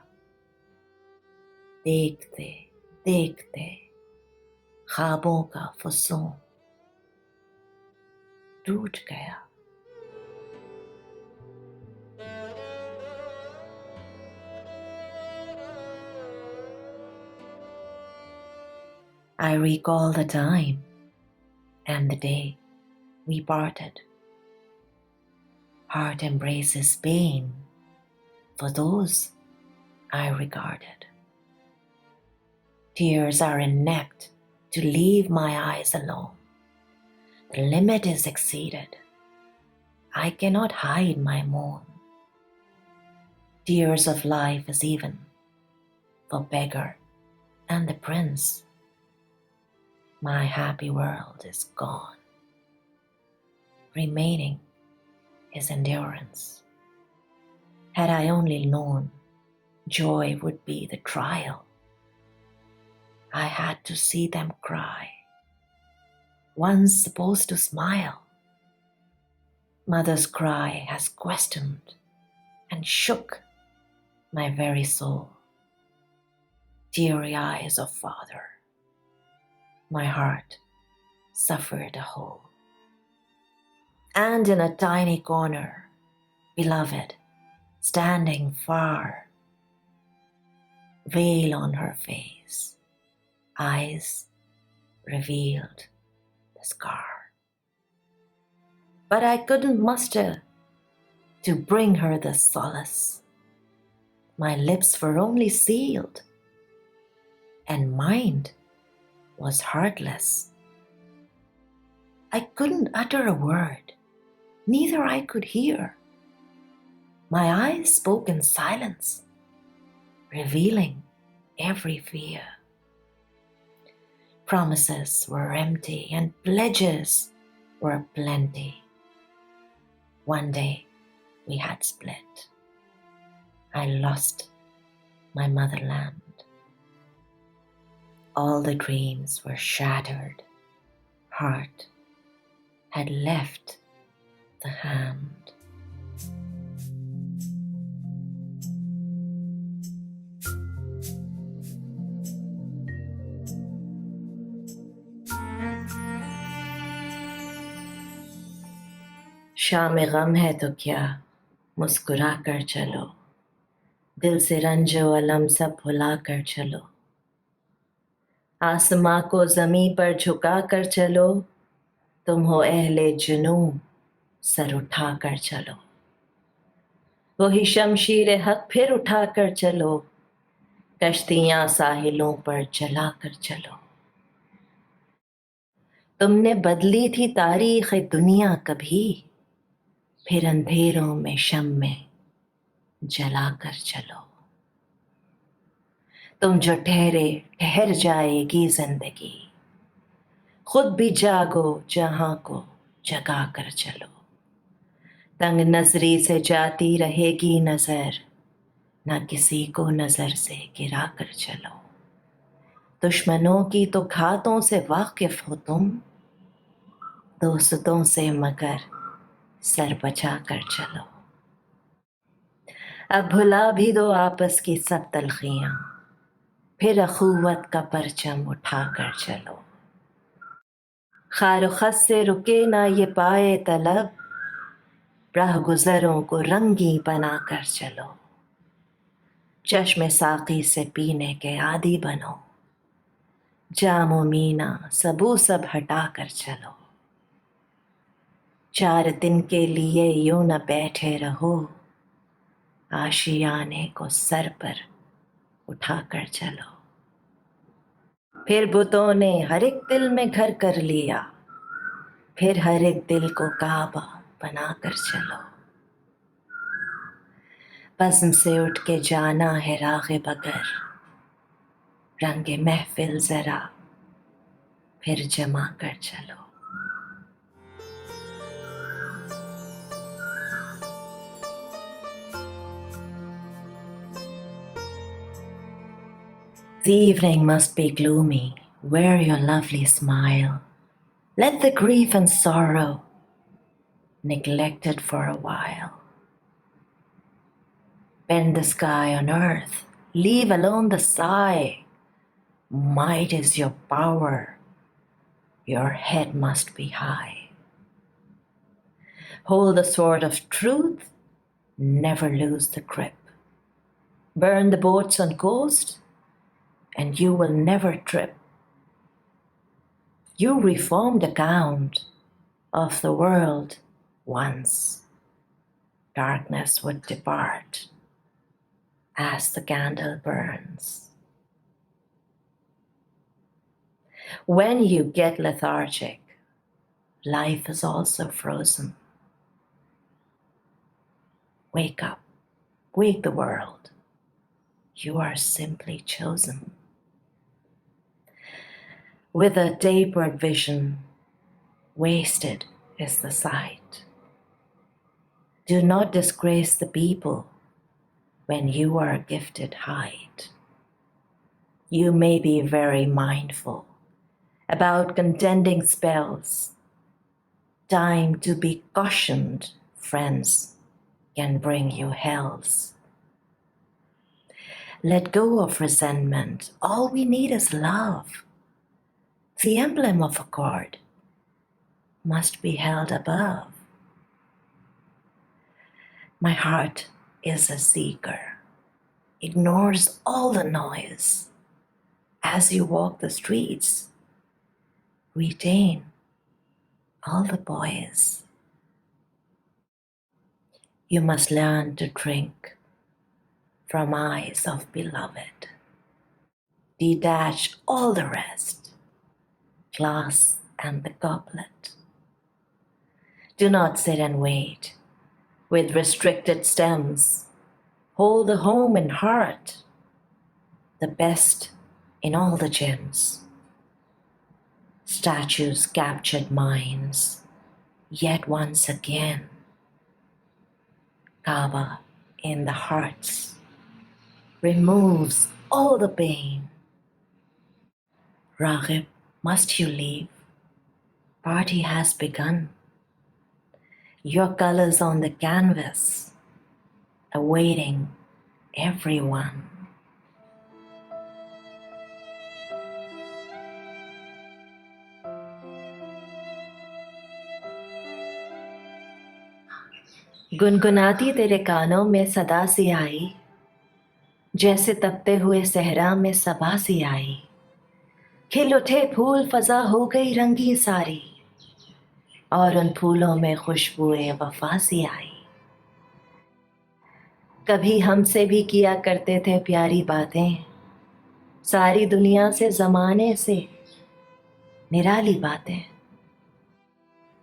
देखते देखते ख्वाबों का फुसूं टूट गया। I recall the time and the day we parted. Heart embraces pain for those I regarded. Tears are inept to leave my eyes alone. The limit is exceeded. I cannot hide my moan. Tears of life is even for beggar and the prince. My happy world is gone. Remaining is endurance. Had I only known joy would be the trial, I had to see them cry, once supposed to smile. Mother's cry has questioned and shook my very soul. Teary eyes of father, my heart suffered a hole. And in a tiny corner, beloved, standing far, veil on her face, eyes revealed the scar. But I couldn't muster to bring her the solace. My lips were only sealed, and mind was heartless. I couldn't utter a word, neither I could hear. My eyes spoke in silence, revealing every fear. Promises were empty and pledges were plenty. One day we had split. I lost my motherland. All the dreams were shattered. Heart had left the hand. शाम गम है तो क्या, मुस्कुरा कर चलो, दिल से रंजो अलम सब भुला कर चलो, आसमां को ज़मीं पर झुका कर चलो, तुम हो अहले जुनूं, सर उठा कर चलो, वही शमशीर हक फिर उठा कर चलो, कश्तियां साहिलों पर चला कर चलो। तुमने बदली थी तारीख दुनिया कभी, फिर अंधेरों में शम्मे जला कर चलो। तुम जो ठहरे ठहर जाएगी जिंदगी, खुद भी जागो जहां को जगा कर चलो। तंग नजरी से जाती रहेगी नजर, ना किसी को नजर से गिरा कर चलो। दुश्मनों की तो घातों से वाकिफ हो तुम, दोस्तों से मगर सर बचा कर चलो। अब भुला भी दो आपस की सब तलखियां, फिर अखुवत का परचम उठा कर चलो। खार खस से रुके ना ये पाए तलब, राह गुजरों को रंगी बना कर चलो। चश्मे साकी से पीने के आदी बनो, जामो मीना सबू सब हटा कर चलो। 4 दिन के लिए यूं न बैठे रहो, आशियाने को सर पर उठा कर चलो। फिर बुतों ने हर एक दिल में घर कर लिया, फिर हर एक दिल को काबा बना कर चलो। बज़्म से उठ के जाना है राग़िब अगर, रंगे महफिल जरा फिर जमा कर चलो। The evening must be gloomy, wear your lovely smile. Let the grief and sorrow neglect it for a while. Bend the sky on earth, leave alone the sigh. Might is your power, your head must be high. Hold the sword of truth, never lose the grip. Burn the boats on coast, and you will never trip. You reformed account of the world once. Darkness would depart as the candle burns. When you get lethargic, life is also frozen. Wake up, wake the world. You are simply chosen. With a tapered vision, wasted is the sight. Do not disgrace the people when you are gifted height. You may be very mindful about contending spells. Time to be cautioned, friends, can bring you hells. Let go of resentment. All we need is love. The emblem of a god must be held above. My heart is a seeker, ignores all the noise. As you walk the streets, retain all the boys. You must learn to drink from eyes of beloved. Detach all the rest, glass and the goblet. Do not sit and wait with restricted stems. Hold the home and heart, the best in all the gems. Statues captured minds, yet once again, Kaaba in the hearts removes all the pain. Raghib, must you leave? Party has begun. Your colors on the canvas, awaiting everyone. गुनगुनाती तेरे कानों में सदा सी आई, जैसे तपते हुए सहरा में सबा सी आई। खिल उठे फूल फजा हो गई रंगी सारी, और उन फूलों में खुशबुएं वफा सी आई। कभी हमसे भी किया करते थे प्यारी बातें, सारी दुनिया से जमाने से निराली बातें।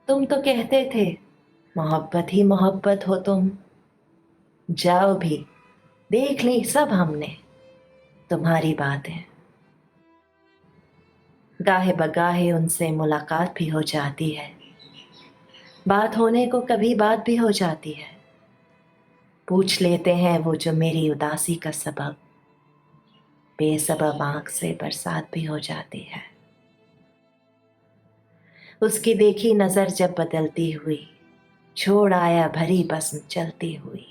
तुम तो कहते थे मोहब्बत ही मोहब्बत हो तुम, जाओ भी देख ली सब हमने तुम्हारी बातें। गाहे बगाहे उनसे मुलाकात भी हो जाती है, बात होने को कभी बात भी हो जाती है। पूछ लेते हैं वो जो मेरी उदासी का सबब, बेसबब आंख से बरसात भी हो जाती है। उसकी देखी नजर जब बदलती हुई, छोड़ आया भरी बस चलती हुई।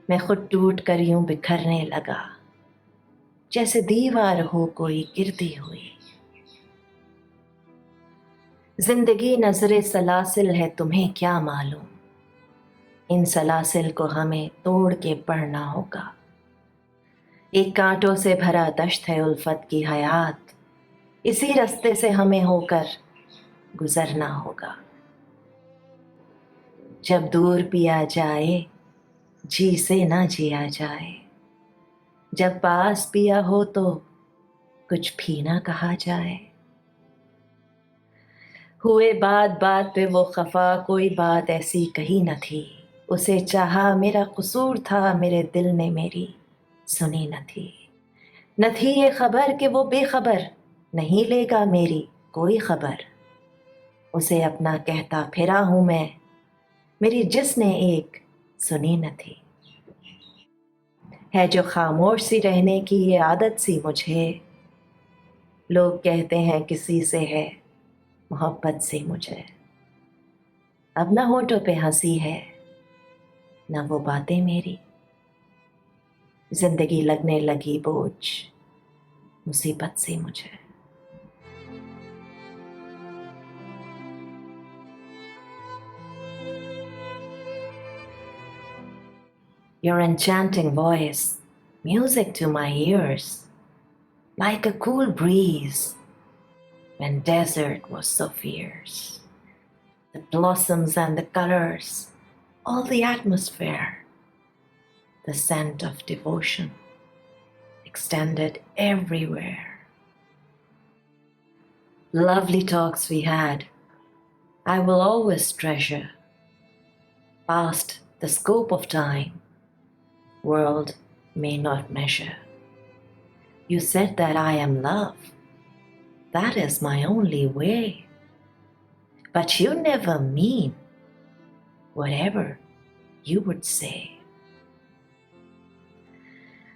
मैं खुद टूट कर यूं बिखरने लगा, जैसे दीवार हो कोई गिरती हुई। जिंदगी नजरे सलासिल है तुम्हें क्या मालूम, इन सलासिल को हमें तोड़ के पढ़ना होगा। एक कांटों से भरा दश्त है उल्फत की हयात, इसी रास्ते से हमें होकर गुजरना होगा। जब दूर पिया जाए जी से ना जिया जाए, जब पास पिया हो तो कुछ भी ना कहा जाए। हुए बात बात पे वो खफा, कोई बात ऐसी कही न थी। उसे चाहा मेरा कसूर था, मेरे दिल ने मेरी सुनी न थी। न थी ये खबर कि वो बेखबर, नहीं लेगा मेरी कोई खबर। उसे अपना कहता फिरा हूं मैं, मेरी जिसने एक सुनी न थी। है जो खामोश सी रहने की ये आदत सी मुझे, लोग कहते हैं किसी से है मोहब्बत सी मुझे। अब ना होठों पे हंसी है ना वो बातें मेरी, जिंदगी लगने लगी बोझ मुसीबत सी मुझे। Your enchanting voice, music to my ears, like a cool breeze when desert was so fierce. The blossoms and the colors, all the atmosphere, the scent of devotion extended everywhere. Lovely talks we had, I will always treasure, past the scope of time, world may not measure. You said that I am love, that is my only way. But you never mean whatever you would say.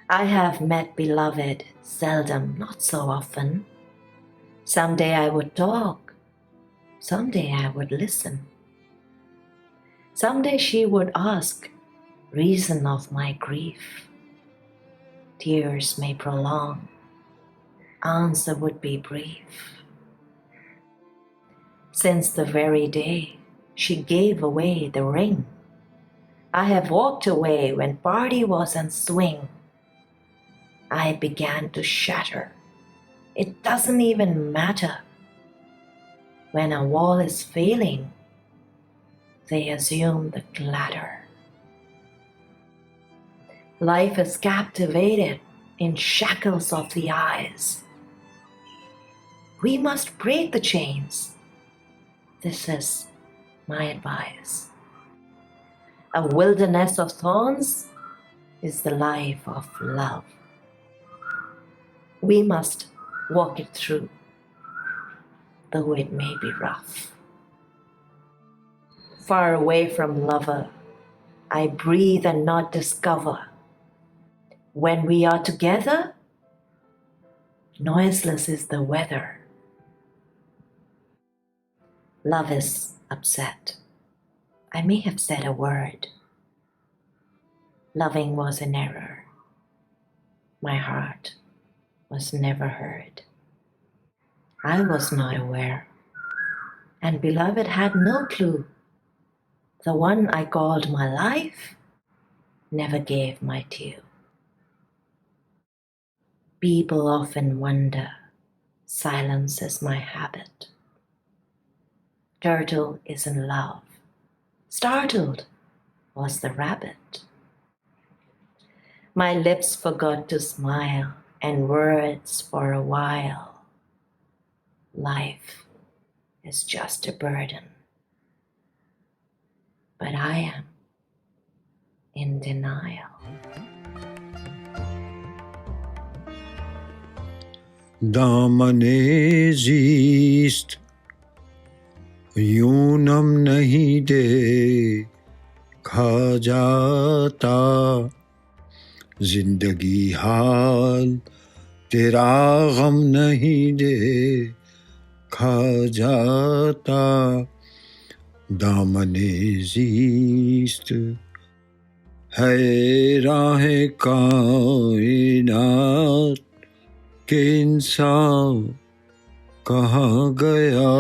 I have met beloved seldom, not so often. Someday I would talk, someday I would listen. Someday she would ask reason of my grief. Tears may prolong, answer would be brief. Since the very day she gave away the ring, I have walked away when party was on swing. I began to shatter. It doesn't even matter. When a wall is failing, they assume the clatter. Life is captivated in shackles of the eyes. We must break the chains. This is my advice. A wilderness of thorns is the life of love. We must walk it through, though it may be rough. Far away from lover, I breathe and not discover. When we are together, noiseless is the weather. Love is upset. I may have said a word. Loving was an error. My heart was never heard. I was not aware, and beloved had no clue. The one I called my life never gave my due. People often wonder, silence is my habit. Turtle is in love. Startled was the rabbit. My lips forgot to smile, and words for a while. Life is just a burden, but I am in denial. दामने जीस्त यूं नम नहीं दे खा जाता जिंदगी हाल तेरा गम नहीं दे खा जाता दामने जीस्त है राहे कायनात के इंसान कहाँ गया